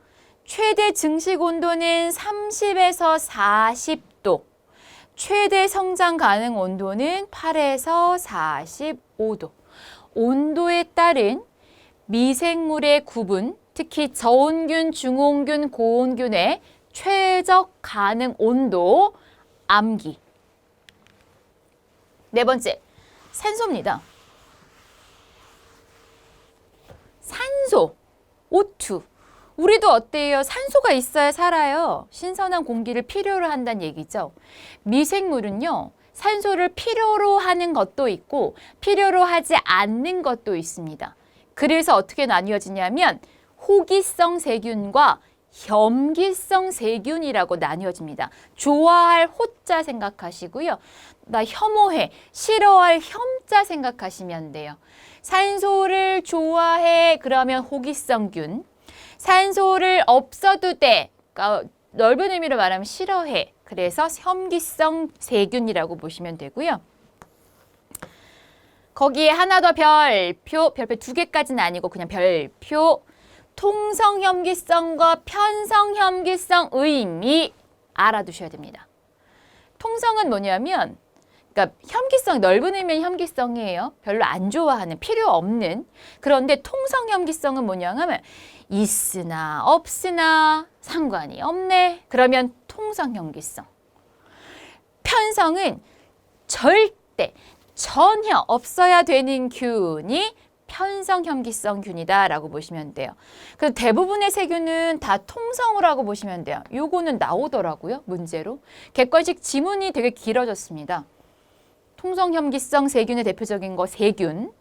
A: 최대 증식 온도는 30에서 40도. 최대 성장 가능 온도는 8에서 45도. 온도에 따른 미생물의 구분, 특히 저온균, 중온균, 고온균의 최적 가능 온도 암기. 네 번째, 산소입니다. 산소, O2. 우리도 어때요? 산소가 있어야 살아요. 신선한 공기를 필요로 한다는 얘기죠. 미생물은요, 산소를 필요로 하는 것도 있고 필요로 하지 않는 것도 있습니다. 그래서 어떻게 나뉘어지냐면 호기성 세균과 염기성 세균이라고 나뉘어집니다. 좋아할 호자 생각하시고요. 나 혐오해, 싫어할 혐자 생각하시면 돼요. 산소를 좋아해, 그러면 호기성균. 산소를 없어도 돼, 그러니까 넓은 의미로 말하면 싫어해. 그래서 염기성 세균이라고 보시면 되고요. 거기에 하나 더 별표 2개까지는 아니고 그냥 별표. 통성염기성과 편성염기성 의미 알아두셔야 됩니다. 통성은 뭐냐면, 그러니까 염기성, 넓은 의미는 염기성이에요. 별로 안 좋아하는, 필요 없는. 그런데 통성염기성은 뭐냐 하면 있으나 없으나 상관이 없네. 그러면 통성염기성. 편성은 절대, 전혀 없어야 되는 균이 편성염기성 균이다라고 보시면 돼요. 그래서 대부분의 세균은 다 통성을 하고 보시면 돼요. 요거는 나오더라고요, 문제로. 객관식 지문이 되게 길어졌습니다. 통성염기성 세균의 대표적인 거 세균.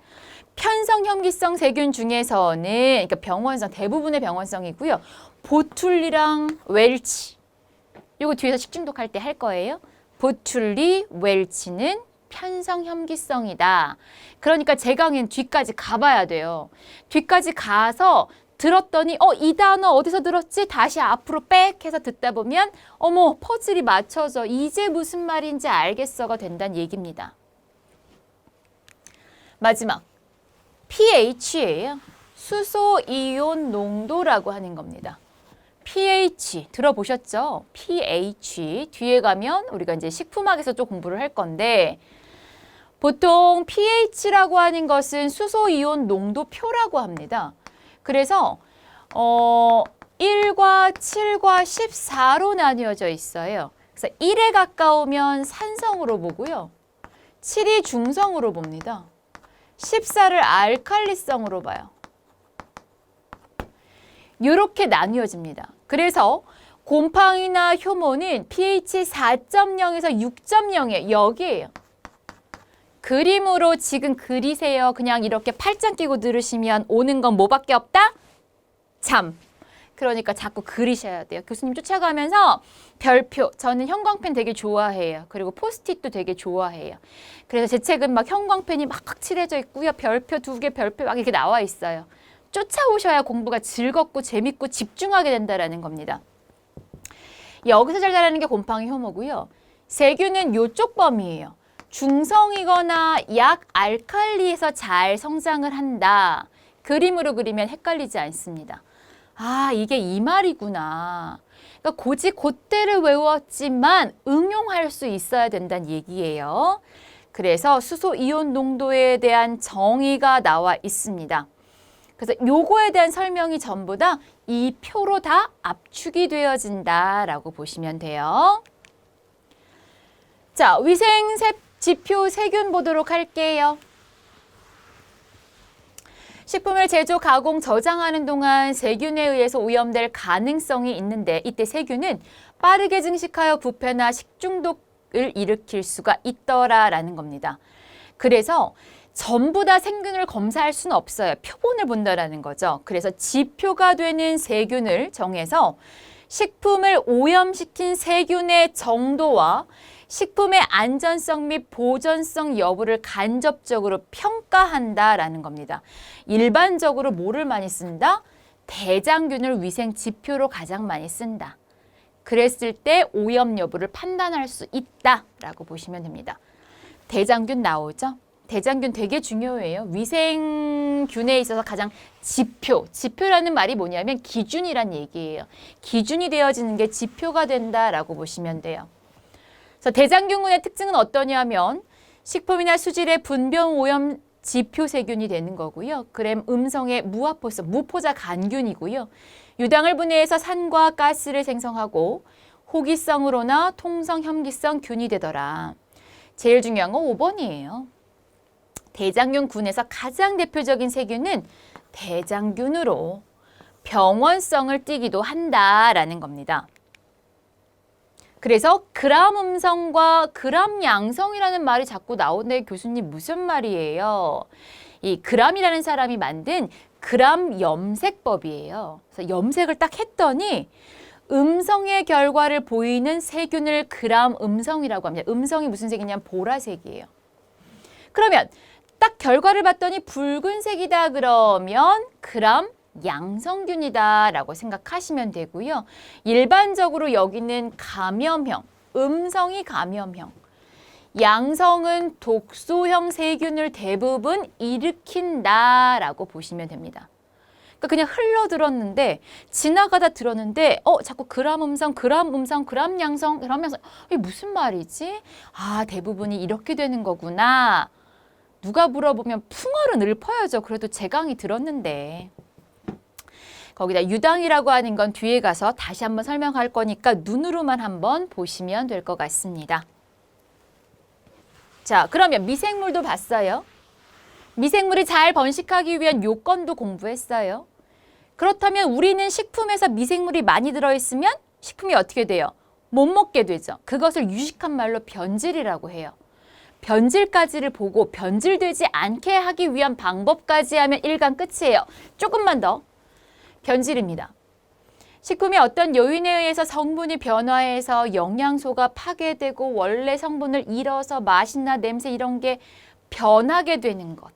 A: 편성염기성 세균 중에서는, 그러니까 병원성, 대부분의 병원성이고요. 보툴리랑 웰치. 요거 뒤에서 식중독 할 때 할 거예요. 보툴리, 웰치는 편성염기성이다. 그러니까 제 강의는 뒤까지 가봐야 돼요. 뒤까지 가서 들었더니 이 단어 어디서 들었지? 다시 앞으로 빽 해서 듣다 보면 어머 퍼즐이 맞춰져. 이제 무슨 말인지 알겠어가 된다는 얘기입니다. 마지막 pH예요. 수소 이온 농도라고 하는 겁니다. pH 들어보셨죠? pH 뒤에 가면 우리가 이제 식품학에서 좀 공부를 할 건데 보통 pH라고 하는 것은 수소 이온 농도표라고 합니다. 그래서 1과 7과 14로 나뉘어져 있어요. 그래서 1에 가까우면 산성으로 보고요. 7이 중성으로 봅니다. 14를 알칼리성으로 봐요. 이렇게 나뉘어집니다. 그래서 곰팡이나 효모는 pH 4.0에서 6.0이에요. 여기에요. 그림으로 지금 그리세요. 그냥 이렇게 팔짱 끼고 들으시면 오는 건 뭐밖에 없다? 참. 그러니까 자꾸 그리셔야 돼요. 교수님 쫓아가면서 별표, 저는 형광펜 되게 좋아해요. 그리고 포스트잇도 되게 좋아해요. 그래서 제 책은 막 형광펜이 막 칠해져 있고요. 별표 2개, 별표 막 이렇게 나와 있어요. 쫓아오셔야 공부가 즐겁고 재밌고 집중하게 된다는 겁니다. 여기서 잘 자라는 게 곰팡이 효모고요. 세균은 이쪽 범위예요. 중성이거나 약 알칼리에서 잘 성장을 한다. 그림으로 그리면 헷갈리지 않습니다. 아, 이게 이 말이구나. 그러니까 고지 곧대를 외웠지만 응용할 수 있어야 된다는 얘기예요. 그래서 수소 이온 농도에 대한 정의가 나와 있습니다. 그래서 요거에 대한 설명이 전부 다 이 표로 다 압축이 되어진다라고 보시면 돼요. 자, 위생 지표 세균 보도록 할게요. 식품을 제조, 가공, 저장하는 동안 세균에 의해서 오염될 가능성이 있는데 이때 세균은 빠르게 증식하여 부패나 식중독을 일으킬 수가 있더라라는 겁니다. 그래서 전부 다 세균을 검사할 수는 없어요. 표본을 본다라는 거죠. 그래서 지표가 되는 세균을 정해서 식품을 오염시킨 세균의 정도와 식품의 안전성 및 보존성 여부를 간접적으로 평가한다라는 겁니다. 일반적으로 뭐를 많이 쓴다? 대장균을 위생 지표로 가장 많이 쓴다. 그랬을 때 오염 여부를 판단할 수 있다라고 보시면 됩니다. 대장균 나오죠? 대장균 되게 중요해요. 위생균에 있어서 가장 지표라는 말이 뭐냐면 기준이란 얘기예요. 기준이 되어지는 게 지표가 된다라고 보시면 돼요. 그래서 대장균군의 특징은 어떠냐면 식품이나 수질의 분변 오염 지표 세균이 되는 거고요. 그램 음성의 무화포성, 무포자 간균이고요. 유당을 분해해서 산과 가스를 생성하고 호기성으로나 통성, 혐기성 균이 되더라. 제일 중요한 건 5번이에요. 대장균군에서 가장 대표적인 세균은 대장균으로 병원성을 띠기도 한다라는 겁니다. 그래서 그람 음성과 그람 양성이라는 말이 자꾸 나오는데 교수님 무슨 말이에요? 이 그람이라는 사람이 만든 그람 염색법이에요. 그래서 염색을 딱 했더니 음성의 결과를 보이는 세균을 그람 음성이라고 합니다. 음성이 무슨 색이냐면 보라색이에요. 그러면 딱 결과를 봤더니 붉은색이다 그러면 그람 양성균이다라고 생각하시면 되고요. 일반적으로 여기는 감염형, 음성이 감염형, 양성은 독소형 세균을 대부분 일으킨다라고 보시면 됩니다. 그러니까 그냥 흘러들었는데 지나가다 들었는데 자꾸 그람 음성, 그람 음성, 그람 양성, 그람 양성 이게 무슨 말이지? 아, 대부분이 이렇게 되는 거구나. 누가 물어보면 풍어를 읊어야죠. 그래도 제 강의 들었는데. 거기다 유당이라고 하는 건 뒤에 가서 다시 한번 설명할 거니까 눈으로만 한번 보시면 될 것 같습니다. 자, 그러면 미생물도 봤어요. 미생물이 잘 번식하기 위한 요건도 공부했어요. 그렇다면 우리는 식품에서 미생물이 많이 들어있으면 식품이 어떻게 돼요? 못 먹게 되죠. 그것을 유식한 말로 변질이라고 해요. 변질까지를 보고 변질되지 않게 하기 위한 방법까지 하면 1강 끝이에요. 조금만 더. 변질입니다. 식품이 어떤 요인에 의해서 성분이 변화해서 영양소가 파괴되고 원래 성분을 잃어서 맛이나 냄새 이런 게 변하게 되는 것,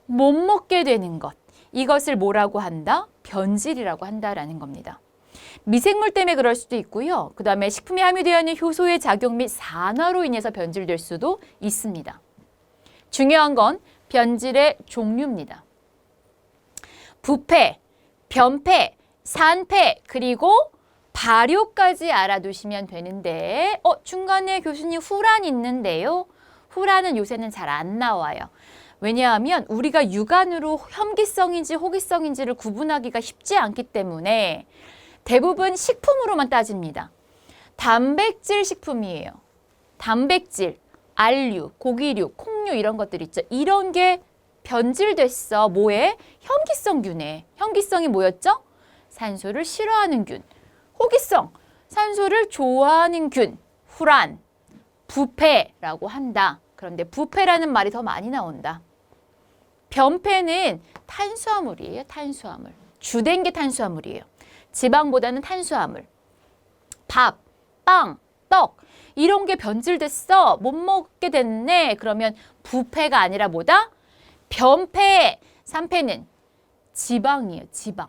A: 못 먹게 되는 것. 이것을 뭐라고 한다? 변질이라고 한다라는 겁니다. 미생물 때문에 그럴 수도 있고요. 그 다음에 식품에 함유되어 있는 효소의 작용 및 산화로 인해서 변질될 수도 있습니다. 중요한 건 변질의 종류입니다. 부패, 변패, 산패, 그리고 발효까지 알아두시면 되는데 중간에 교수님 후란 있는데요. 후란은 요새는 잘 안 나와요. 왜냐하면 우리가 육안으로 혐기성인지 호기성인지를 구분하기가 쉽지 않기 때문에 대부분 식품으로만 따집니다. 단백질 식품이에요. 단백질, 알류, 고기류, 콩류 이런 것들 있죠. 이런 게 변질됐어. 뭐에? 혐기성균에. 혐기성이 뭐였죠? 산소를 싫어하는 균. 호기성, 산소를 좋아하는 균. 후란, 부패라고 한다. 그런데 부패라는 말이 더 많이 나온다. 변패는 탄수화물이에요. 탄수화물. 주된 게 탄수화물이에요. 지방보다는 탄수화물. 밥, 빵, 떡 이런 게 변질됐어. 못 먹게 됐네. 그러면 부패가 아니라 뭐다? 변패. 산패는 지방이에요. 지방.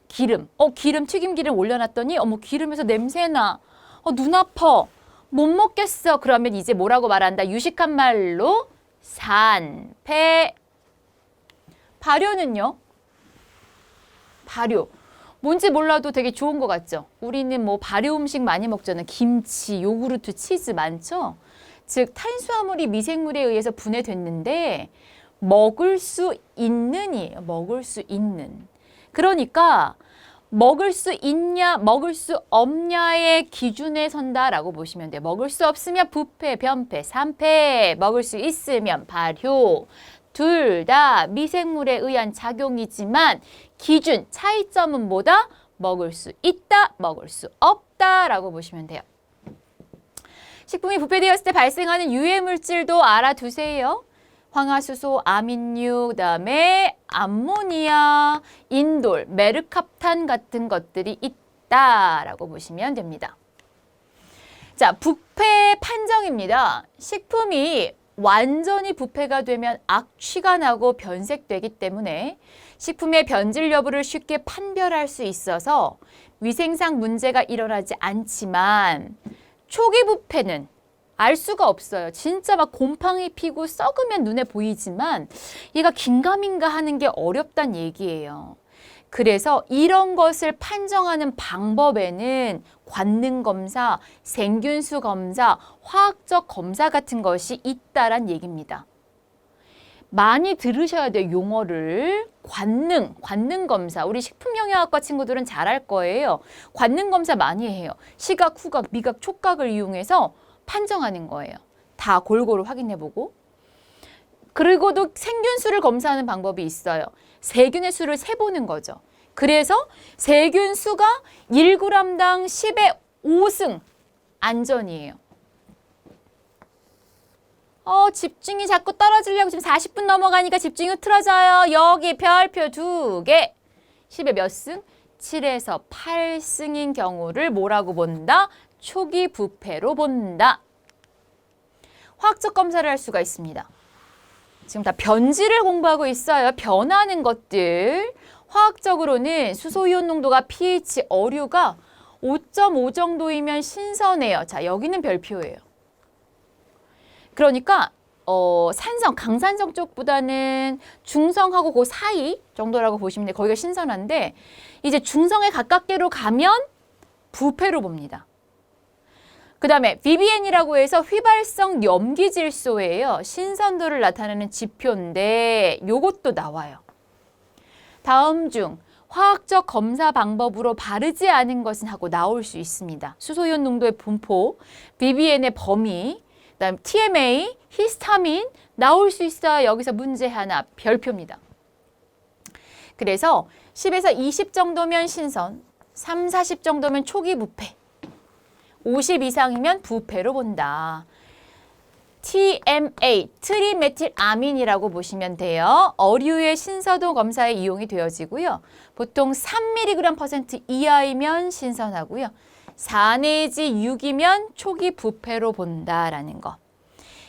A: 기름. 기름, 튀김기름 올려놨더니 어머 기름에서 냄새나. 눈 아파. 못 먹겠어. 그러면 이제 뭐라고 말한다? 유식한 말로 산패. 발효는요? 발효. 뭔지 몰라도 되게 좋은 것 같죠? 우리는 뭐 발효 음식 많이 먹잖아요. 김치, 요구르트, 치즈 많죠? 즉 탄수화물이 미생물에 의해서 분해됐는데 먹을 수 있는이에요. 먹을 수 있는. 그러니까 먹을 수 있냐, 먹을 수 없냐의 기준에 선다라고 보시면 돼요. 먹을 수 없으면 부패, 변패, 산패, 먹을 수 있으면 발효. 둘 다 미생물에 의한 작용이지만 기준, 차이점은 뭐다? 먹을 수 있다, 먹을 수 없다라고 보시면 돼요. 식품이 부패되었을 때 발생하는 유해 물질도 알아두세요. 황화수소, 아민류, 그다음에 암모니아, 인돌, 메르캅탄 같은 것들이 있다라고 보시면 됩니다. 자, 부패 판정입니다. 식품이 완전히 부패가 되면 악취가 나고 변색되기 때문에 식품의 변질 여부를 쉽게 판별할 수 있어서 위생상 문제가 일어나지 않지만 초기 부패는 알 수가 없어요. 진짜 막 곰팡이 피고 썩으면 눈에 보이지만 얘가 긴가민가 하는 게 어렵단 얘기예요. 그래서 이런 것을 판정하는 방법에는 관능 검사, 생균수 검사, 화학적 검사 같은 것이 있다란 얘기입니다. 많이 들으셔야 돼요. 용어를. 관능 검사. 우리 식품영양학과 친구들은 잘 알 거예요. 관능 검사 많이 해요. 시각, 후각, 미각, 촉각을 이용해서 판정하는 거예요. 다 골고루 확인해보고. 그리고도 생균수를 검사하는 방법이 있어요. 세균의 수를 세보는 거죠. 그래서 세균 수가 1g당 10의 5승 안전이에요. 집중이 자꾸 떨어지려고 지금 40분 넘어가니까 집중이 흐트러져요. 여기 별표 2개. 10의 몇 승? 7에서 8승인 경우를 뭐라고 본다? 초기 부패로 본다. 화학적 검사를 할 수가 있습니다. 지금 다 변질을 공부하고 있어요. 변하는 것들. 화학적으로는 수소이온 농도가 pH 어류가 5.5 정도이면 신선해요. 자, 여기는 별표예요. 그러니까 산성, 강산성 쪽보다는 중성하고 그 사이 정도라고 보시면 돼요. 거기가 신선한데 이제 중성에 가깝게로 가면 부패로 봅니다. 그 다음에 VBN이라고 해서 휘발성 염기질소예요. 신선도를 나타내는 지표인데 요것도 나와요. 다음 중 화학적 검사 방법으로 바르지 않은 것은 하고 나올 수 있습니다. 수소이온 농도의 분포, VBN의 범위, 그다음 TMA, 히스타민 나올 수 있어요. 여기서 문제 하나, 별표입니다. 그래서 10에서 20 정도면 신선, 3, 40 정도면 초기 부패, 50 이상이면 부패로 본다. TMA, 트리메틸아민이라고 보시면 돼요. 어류의 신선도 검사에 이용이 되어지고요. 보통 3mg% 이하이면 신선하고요. 4 내지 6이면 초기 부패로 본다라는 거.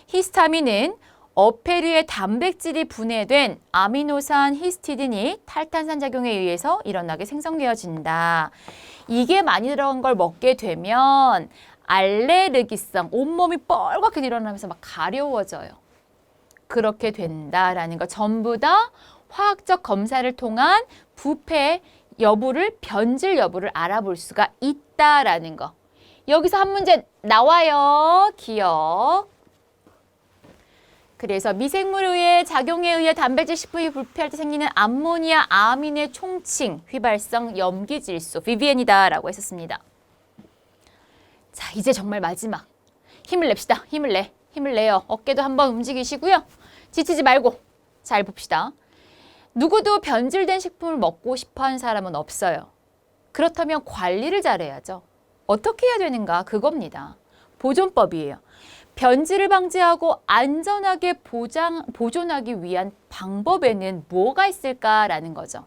A: 히스타민은 어패류의 단백질이 분해된 아미노산 히스티딘이 탈탄산 작용에 의해서 일어나게 생성되어진다. 이게 많이 들어간 걸 먹게 되면 알레르기성, 온몸이 뻘겋게 일어나면서 막 가려워져요. 그렇게 된다라는 거 전부 다 화학적 검사를 통한 부패 여부를, 변질 여부를 알아볼 수가 있다라는 거. 여기서 한 문제 나와요. 기억. 그래서 미생물의 작용에 의해 단백질 식품이 불패할 때 생기는 암모니아 아민의 총칭, 휘발성 염기질소, VVN이다라고 했었습니다. 자, 이제 정말 마지막. 힘을 냅시다. 힘을 내. 힘을 내요. 어깨도 한번 움직이시고요. 지치지 말고 잘 봅시다. 누구도 변질된 식품을 먹고 싶어하는 사람은 없어요. 그렇다면 관리를 잘해야죠. 어떻게 해야 되는가? 그겁니다. 보존법이에요. 변질을 방지하고 안전하게 보존하기 위한 방법에는 뭐가 있을까라는 거죠.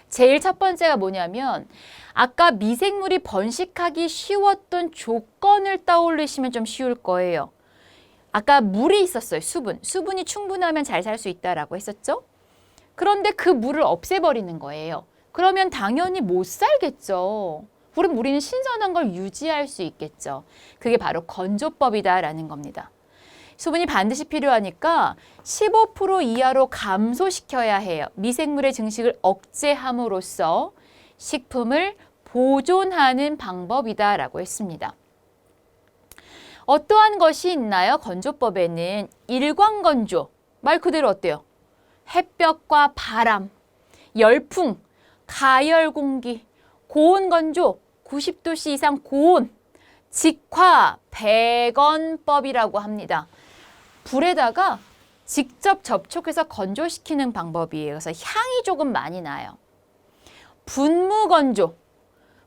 A: 제일 첫 번째가 뭐냐면 아까 미생물이 번식하기 쉬웠던 조건을 떠올리시면 좀 쉬울 거예요. 아까 물이 있었어요. 수분이 충분하면 잘 살 수 있다라고 했었죠. 그런데 그 물을 없애버리는 거예요. 그러면 당연히 못 살겠죠. 우리는 신선한 걸 유지할 수 있겠죠. 그게 바로 건조법이다라는 겁니다. 수분이 반드시 필요하니까 15% 이하로 감소시켜야 해요. 미생물의 증식을 억제함으로써 식품을 보존하는 방법이다라고 했습니다. 어떠한 것이 있나요? 건조법에는 일광건조, 말 그대로 어때요? 햇볕과 바람, 열풍, 가열 공기, 고온건조, 90도씨 이상 고온, 직화, 백원법이라고 합니다. 불에다가 직접 접촉해서 건조시키는 방법이에요. 그래서 향이 조금 많이 나요. 분무건조,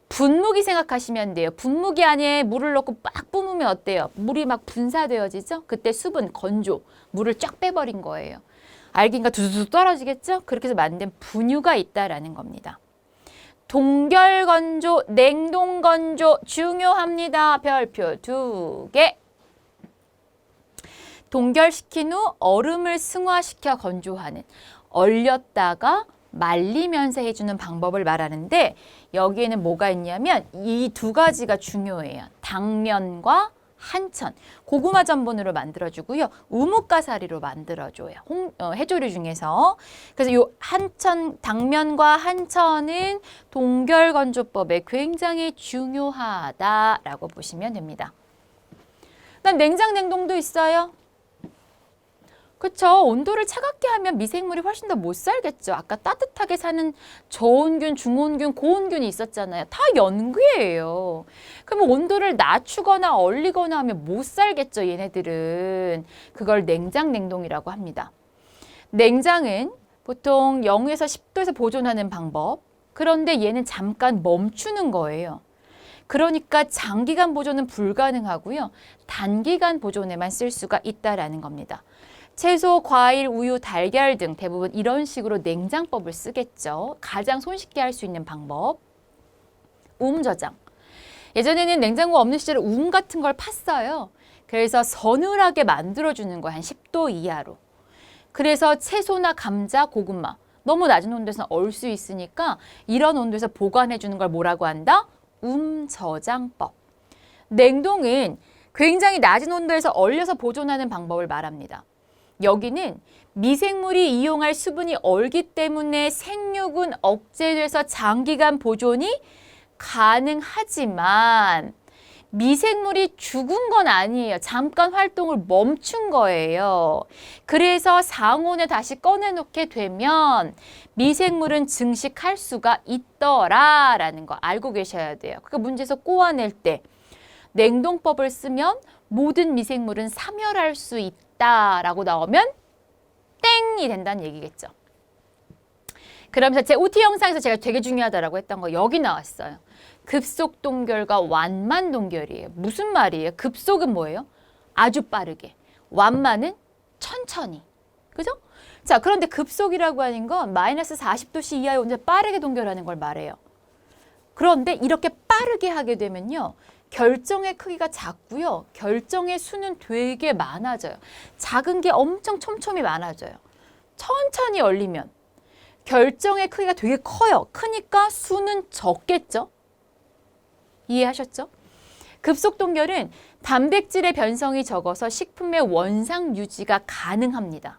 A: 분무기 생각하시면 돼요. 분무기 안에 물을 넣고 막 뿜으면 어때요? 물이 막 분사되어지죠? 그때 수분, 건조, 물을 쫙 빼버린 거예요. 알기가 두두두 떨어지겠죠? 그렇게 해서 만든 분유가 있다라는 겁니다. 동결건조, 냉동건조 중요합니다. 별표 2개. 동결시킨 후 얼음을 승화시켜 건조하는, 얼렸다가 말리면서 해주는 방법을 말하는데 여기에는 뭐가 있냐면 이 두 가지가 중요해요. 당면과 한천, 고구마 전분으로 만들어주고요. 우뭇가사리로 만들어줘요. 해조류 중에서. 그래서 요 한천, 당면과 한천은 동결건조법에 굉장히 중요하다라고 보시면 됩니다. 그다음 냉장 냉동도 있어요. 그렇죠. 온도를 차갑게 하면 미생물이 훨씬 더 못 살겠죠. 아까 따뜻하게 사는 저온균, 중온균, 고온균이 있었잖아요. 다 연구예요. 그러면 온도를 낮추거나 얼리거나 하면 못 살겠죠. 얘네들은. 그걸 냉장 냉동이라고 합니다. 냉장은 보통 0에서 10도에서 보존하는 방법. 그런데 얘는 잠깐 멈추는 거예요. 그러니까 장기간 보존은 불가능하고요. 단기간 보존에만 쓸 수가 있다라는 겁니다. 채소, 과일, 우유, 달걀 등 대부분 이런 식으로 냉장법을 쓰겠죠. 가장 손쉽게 할 수 있는 방법. 저장. 예전에는 냉장고 없는 시절에 같은 걸 팠어요. 그래서 서늘하게 만들어주는 거예요. 한 10도 이하로. 그래서 채소나 감자, 고구마 너무 낮은 온도에서는 얼 수 있으니까 이런 온도에서 보관해주는 걸 뭐라고 한다? 저장법. 냉동은 굉장히 낮은 온도에서 얼려서 보존하는 방법을 말합니다. 여기는 미생물이 이용할 수분이 얼기 때문에 생육은 억제돼서 장기간 보존이 가능하지만 미생물이 죽은 건 아니에요. 잠깐 활동을 멈춘 거예요. 그래서 상온에 다시 꺼내놓게 되면 미생물은 증식할 수가 있더라라는 거 알고 계셔야 돼요. 그러니까 문제에서 꼬아낼 때 냉동법을 쓰면 모든 미생물은 사멸할 수 있다라고 나오면 땡이 된다는 얘기겠죠. 그러면서 제 OT 영상에서 제가 되게 중요하다라고 했던 거 여기 나왔어요. 급속 동결과 완만 동결이에요. 무슨 말이에요? 급속은 뭐예요? 아주 빠르게. 완만은 천천히. 그죠? 자, 그런데 급속이라고 하는 건 마이너스 40도씨 이하의 온도에 빠르게 동결하는 걸 말해요. 그런데 이렇게 빠르게 하게 되면요. 결정의 크기가 작고요. 결정의 수는 되게 많아져요. 작은 게 엄청 촘촘히 많아져요. 천천히 얼리면 결정의 크기가 되게 커요. 크니까 수는 적겠죠. 이해하셨죠? 급속동결은 단백질의 변성이 적어서 식품의 원상 유지가 가능합니다.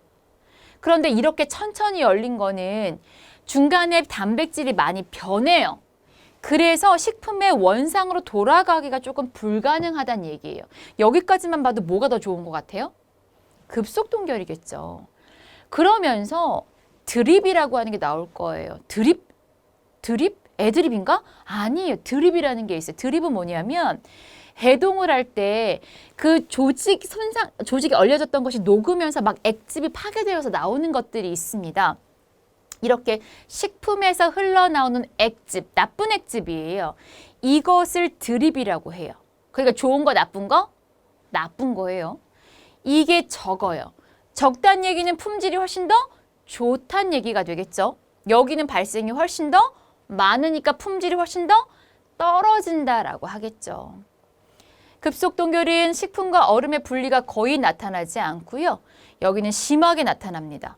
A: 그런데 이렇게 천천히 얼린 거는 중간에 단백질이 많이 변해요. 그래서 식품의 원상으로 돌아가기가 조금 불가능하다는 얘기예요. 여기까지만 봐도 뭐가 더 좋은 것 같아요? 급속동결이겠죠. 그러면서 드립이라고 하는 게 나올 거예요. 드립? 애드립인가? 아니에요. 드립이라는 게 있어요. 드립은 뭐냐면 해동을 할 때 그 조직이 얼려졌던 것이 녹으면서 막 액즙이 파괴되어서 나오는 것들이 있습니다. 이렇게 식품에서 흘러나오는 액즙, 나쁜 액즙이에요. 이것을 드립이라고 해요. 그러니까 좋은 거, 나쁜 거? 나쁜 거예요. 이게 적어요. 적다는 얘기는 품질이 훨씬 더 좋다는 얘기가 되겠죠. 여기는 발생이 훨씬 더 많으니까 품질이 훨씬 더 떨어진다라고 하겠죠. 급속동결은 식품과 얼음의 분리가 거의 나타나지 않고요. 여기는 심하게 나타납니다.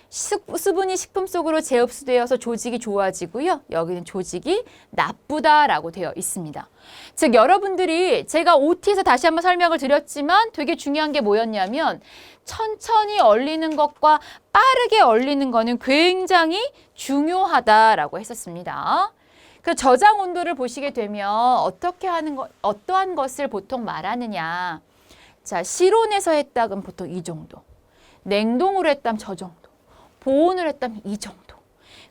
A: 수분이 식품 속으로 재흡수되어서 조직이 좋아지고요. 여기는 조직이 나쁘다라고 되어 있습니다. 즉 여러분들이 제가 OT에서 다시 한번 설명을 드렸지만 되게 중요한 게 뭐였냐면 천천히 얼리는 것과 빠르게 얼리는 거는 굉장히 중요하다라고 했었습니다. 그 저장 온도를 보시게 되면 어떠한 것을 보통 말하느냐. 자, 실온에서 했다 그럼 보통 이 정도. 냉동으로 했다면 저 정도. 보온을 했다면 이 정도.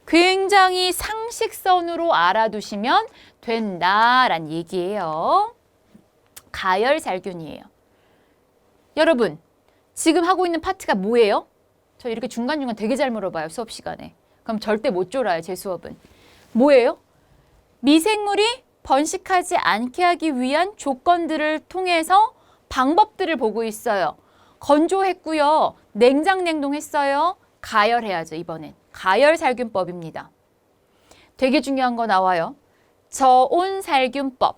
A: 굉장히 상식선으로 알아두시면 된다라는 얘기예요. 가열살균이에요. 여러분, 지금 하고 있는 파트가 뭐예요? 저 이렇게 중간중간 되게 잘 물어봐요, 수업 시간에. 그럼 절대 못 졸아요, 제 수업은. 뭐예요? 미생물이 번식하지 않게 하기 위한 조건들을 통해서 방법들을 보고 있어요. 건조했고요. 냉장냉동했어요. 가열해야죠, 이번엔. 가열살균법입니다. 되게 중요한 거 나와요. 저온살균법.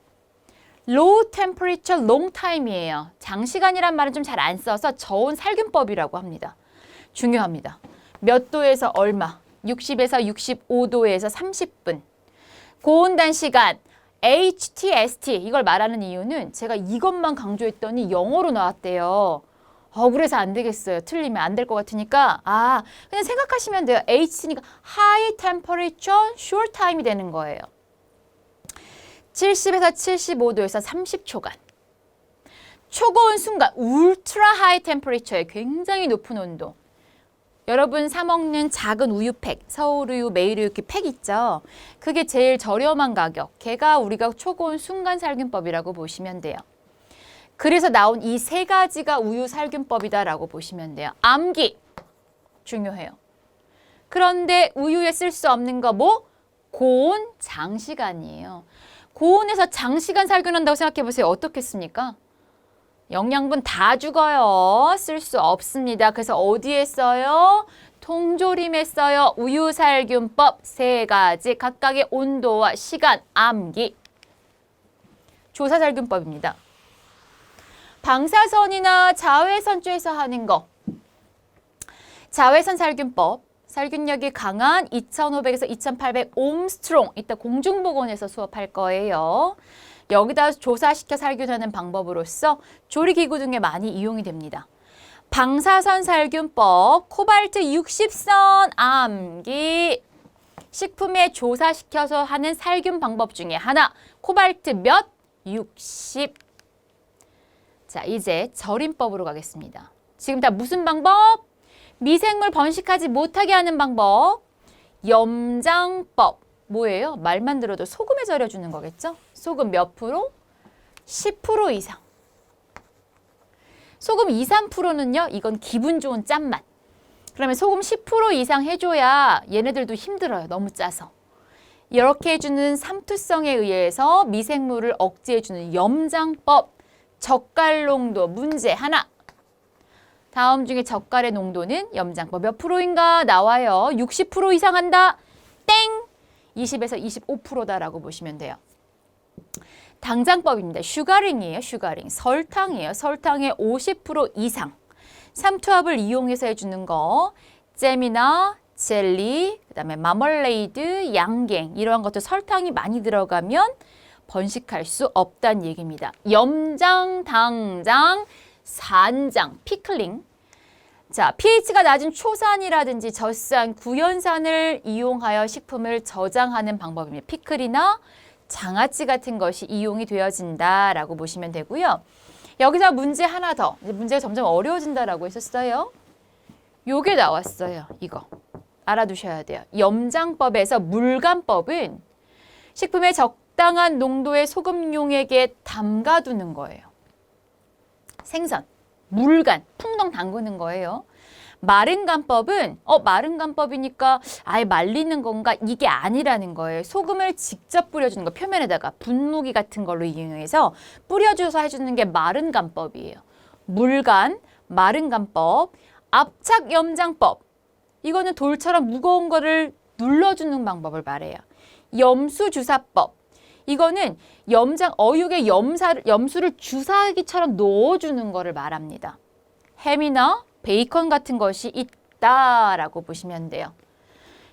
A: Low temperature long time이에요. 장시간이란 말은 좀 잘 안 써서 저온살균법이라고 합니다. 중요합니다. 몇 도에서 얼마? 60에서 65도에서 30분. 고온단 시간, HTST. 이걸 말하는 이유는 제가 이것만 강조했더니 영어로 나왔대요. 억울해서 안 되겠어요. 틀리면 안 될 것 같으니까 그냥 생각하시면 돼요. HT니까 High Temperature Short Time이 되는 거예요. 70에서 75도에서 30초간. 초고온 순간 울트라 하이 템퍼레이처에 굉장히 높은 온도. 여러분 사 먹는 작은 우유팩, 서울우유, 매일우유 이렇게 팩 있죠. 그게 제일 저렴한 가격. 걔가 우리가 초고온 순간살균법이라고 보시면 돼요. 그래서 나온 이 세 가지가 우유 살균법이다라고 보시면 돼요. 암기 중요해요. 그런데 우유에 쓸 수 없는 거 뭐? 고온 장시간이에요. 고온에서 장시간 살균한다고 생각해 보세요. 어떻겠습니까? 영양분 다 죽어요. 쓸 수 없습니다. 그래서 어디에 써요? 통조림에 써요. 우유 살균법 세 가지 각각의 온도와 시간 암기. 조사 살균법입니다. 방사선이나 자외선 쬐서 하는 거. 자외선 살균법. 살균력이 강한 2500에서 2800 옴스트롱. 이따 공중보건에서 수업할 거예요. 여기다 조사시켜 살균하는 방법으로서 조리기구 등에 많이 이용이 됩니다. 방사선 살균법, 코발트 60선 암기. 식품에 조사시켜서 하는 살균 방법 중에 하나. 코발트 몇? 60. 자, 이제 절임법으로 가겠습니다. 지금 다 무슨 방법? 미생물 번식하지 못하게 하는 방법. 염장법. 뭐예요? 말만 들어도 소금에 절여주는 거겠죠? 소금 몇 프로? 10% 이상. 소금 2, 3%는요, 이건 기분 좋은 짠맛. 그러면 소금 10% 이상 해줘야 얘네들도 힘들어요. 너무 짜서. 이렇게 해주는 삼투성에 의해서 미생물을 억제해주는 염장법. 젓갈 농도 문제 하나. 다음 중에 젓갈의 농도는 염장법 몇 프로인가 나와요. 60% 이상 한다. 땡! 20에서 25%다라고 보시면 돼요. 당장법입니다. 슈가링이에요. 슈가링. 설탕이에요. 설탕의 50% 이상. 삼투압을 이용해서 해주는 거. 잼이나 젤리, 그다음에 마멀레이드, 양갱 이러한 것도 설탕이 많이 들어가면 번식할 수 없다는 얘기입니다. 염장, 당장, 산장, 피클링. 자, pH가 낮은 초산이라든지 젖산, 구연산을 이용하여 식품을 저장하는 방법입니다. 피클이나 장아찌 같은 것이 이용이 되어진다라고 보시면 되고요. 여기서 문제 하나 더. 이제 문제가 점점 어려워진다라고 했었어요. 요게 나왔어요. 이거. 알아두셔야 돼요. 염장법에서 물간법은 식품의 적당한 농도의 소금용액에 담가두는 거예요. 생선, 물간, 풍덩 담그는 거예요. 마른 간법은 마른 간법이니까 아예 말리는 건가? 이게 아니라는 거예요. 소금을 직접 뿌려주는 거, 표면에다가 분무기 같은 걸로 이용해서 뿌려줘서 해주는 게 마른 간법이에요. 물간, 마른 간법, 압착 염장법. 이거는 돌처럼 무거운 거를 눌러주는 방법을 말해요. 염수주사법. 이거는 어육에 염수를 주사기처럼 넣어주는 거를 말합니다. 햄이나 베이컨 같은 것이 있다라고 보시면 돼요.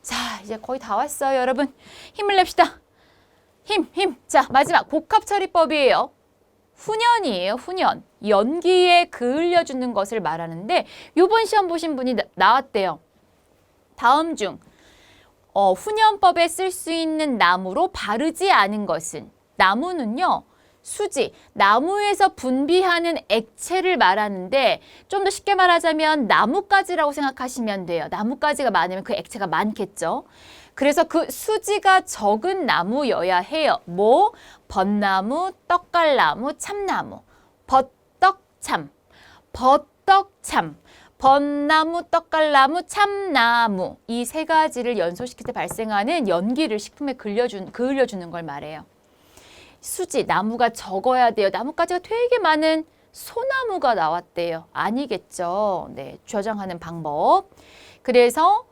A: 자, 이제 거의 다 왔어요, 여러분. 힘을 냅시다. 힘. 자, 마지막 복합처리법이에요. 훈연이에요, 훈연. 연기에 그을려주는 것을 말하는데 이번 시험 보신 분이 나왔대요. 다음 중 훈연법에 쓸 수 있는 나무로 바르지 않은 것은, 나무는요, 수지, 나무에서 분비하는 액체를 말하는데 좀 더 쉽게 말하자면 나뭇가지라고 생각하시면 돼요. 나뭇가지가 많으면 그 액체가 많겠죠. 그래서 그 수지가 적은 나무여야 해요. 뭐? 벚나무, 떡갈나무, 참나무. 버떡참, 벚나무, 떡갈나무, 참나무. 이 세 가지를 연소시킬 때 발생하는 연기를 식품에 그을려주는 걸 말해요. 수지, 나무가 적어야 돼요. 나뭇가지가 되게 많은 소나무가 나왔대요. 아니겠죠. 네, 저장하는 방법. 그래서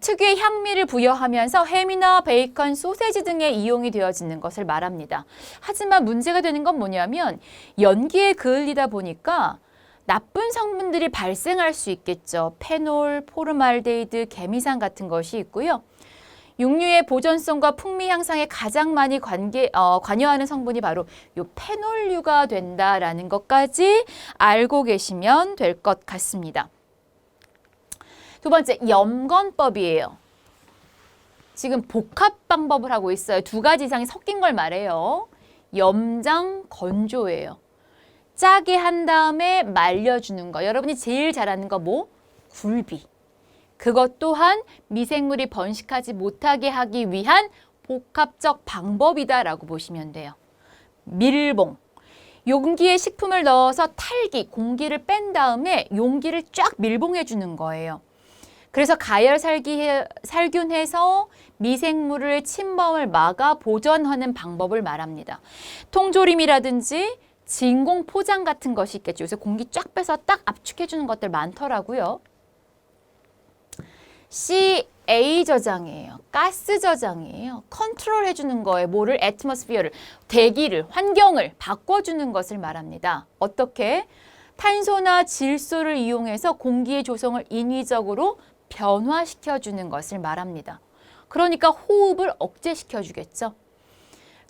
A: 특유의 향미를 부여하면서 햄이나 베이컨, 소세지 등에 이용이 되어지는 것을 말합니다. 하지만 문제가 되는 건 뭐냐면 연기에 그을리다 보니까 나쁜 성분들이 발생할 수 있겠죠. 페놀, 포르말데히드, 개미산 같은 것이 있고요. 육류의 보존성과 풍미 향상에 가장 많이 관여하는 성분이 바로 이 페놀류가 된다라는 것까지 알고 계시면 될 것 같습니다. 두 번째, 염건법이에요. 지금 복합 방법을 하고 있어요. 두 가지 이상이 섞인 걸 말해요. 염장, 건조예요. 짜게 한 다음에 말려주는 거. 여러분이 제일 잘하는 거 뭐? 굴비. 그것 또한 미생물이 번식하지 못하게 하기 위한 복합적 방법이다라고 보시면 돼요. 밀봉. 용기에 식품을 넣어서 탈기, 공기를 뺀 다음에 용기를 쫙 밀봉해 주는 거예요. 그래서 가열 살균해서 미생물을 침범을 막아 보존하는 방법을 말합니다. 통조림이라든지 진공 포장 같은 것이 있겠죠. 요새 공기 쫙 빼서 딱 압축해 주는 것들 많더라고요. CA 저장이에요. 가스 저장이에요. 컨트롤 해주는 거예요. 뭐를? 애트모스피어를, 대기를, 환경을 바꿔주는 것을 말합니다. 어떻게? 탄소나 질소를 이용해서 공기의 조성을 인위적으로 변화시켜주는 것을 말합니다. 그러니까 호흡을 억제시켜주겠죠.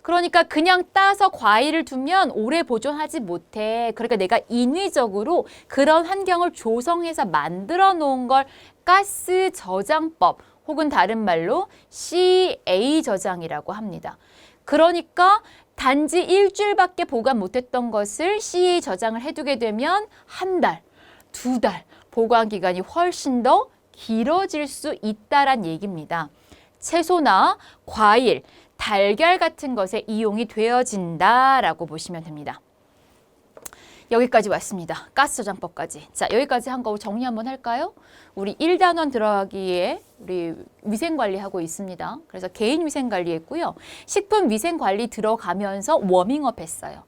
A: 그러니까 그냥 따서 과일을 두면 오래 보존하지 못해. 그러니까 내가 인위적으로 그런 환경을 조성해서 만들어 놓은 걸 가스 저장법 혹은 다른 말로 CA 저장이라고 합니다. 그러니까 단지 일주일밖에 보관 못했던 것을 CA 저장을 해두게 되면 한 달, 두 달 보관 기간이 훨씬 더 길어질 수 있다란 얘기입니다. 채소나 과일, 달걀 같은 것에 이용이 되어진다라고 보시면 됩니다. 여기까지 왔습니다. 가스 저장법까지. 자, 여기까지 한 거 정리 한번 할까요? 우리 1단원 들어가기에 우리 위생관리하고 있습니다. 그래서 개인 위생관리 했고요. 식품 위생관리 들어가면서 워밍업 했어요.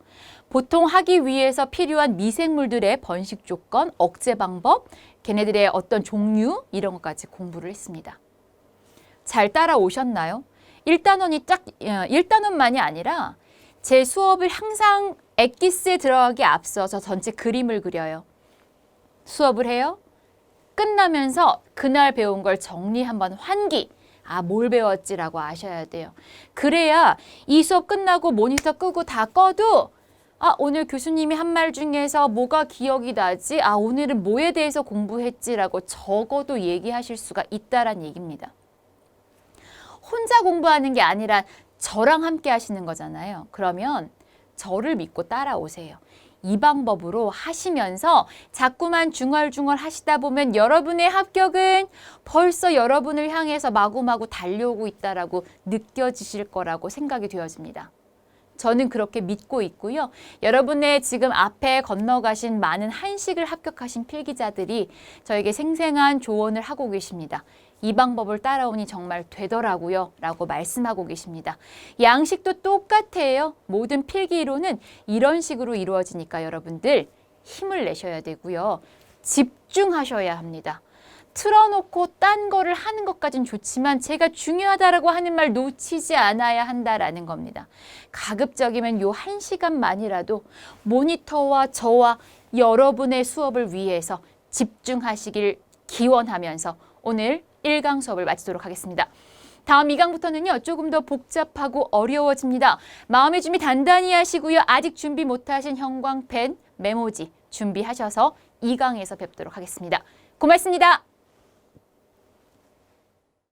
A: 보통 하기 위해서 필요한 미생물들의 번식 조건, 억제 방법, 걔네들의 어떤 종류 이런 것까지 공부를 했습니다. 잘 따라오셨나요? 1단원만이 아니라 제 수업을 항상 엑기스에 들어가기 앞서서 전체 그림을 그려요. 수업을 해요. 끝나면서 그날 배운 걸 정리 한번 환기. 아, 뭘 배웠지라고 아셔야 돼요. 그래야 이 수업 끝나고 모니터 끄고 다 꺼도 아, 오늘 교수님이 한 말 중에서 뭐가 기억이 나지? 아, 오늘은 뭐에 대해서 공부했지라고 적어도 얘기하실 수가 있다란 얘기입니다. 혼자 공부하는 게 아니라 저랑 함께 하시는 거잖아요. 그러면 저를 믿고 따라오세요. 이 방법으로 하시면서 자꾸만 중얼중얼 하시다 보면 여러분의 합격은 벌써 여러분을 향해서 마구마구 달려오고 있다라고 느껴지실 거라고 생각이 되어집니다. 저는 그렇게 믿고 있고요. 여러분의 지금 앞에 건너가신 많은 한식을 합격하신 필기자들이 저에게 생생한 조언을 하고 계십니다. 이 방법을 따라오니 정말 되더라고요 라고 말씀하고 계십니다. 양식도 똑같아요. 모든 필기 이론은 이런 식으로 이루어지니까 여러분들 힘을 내셔야 되고요. 집중하셔야 합니다. 틀어놓고 딴 거를 하는 것까진 좋지만 제가 중요하다라고 하는 말 놓치지 않아야 한다라는 겁니다. 가급적이면 요 1시간만이라도 모니터와 저와 여러분의 수업을 위해서 집중하시길 기원하면서 오늘 1강 수업을 마치도록 하겠습니다. 다음 2강부터는요. 조금 더 복잡하고 어려워집니다. 마음의 준비 단단히 하시고요. 아직 준비 못하신 형광펜, 메모지 준비하셔서 2강에서 뵙도록 하겠습니다. 고맙습니다.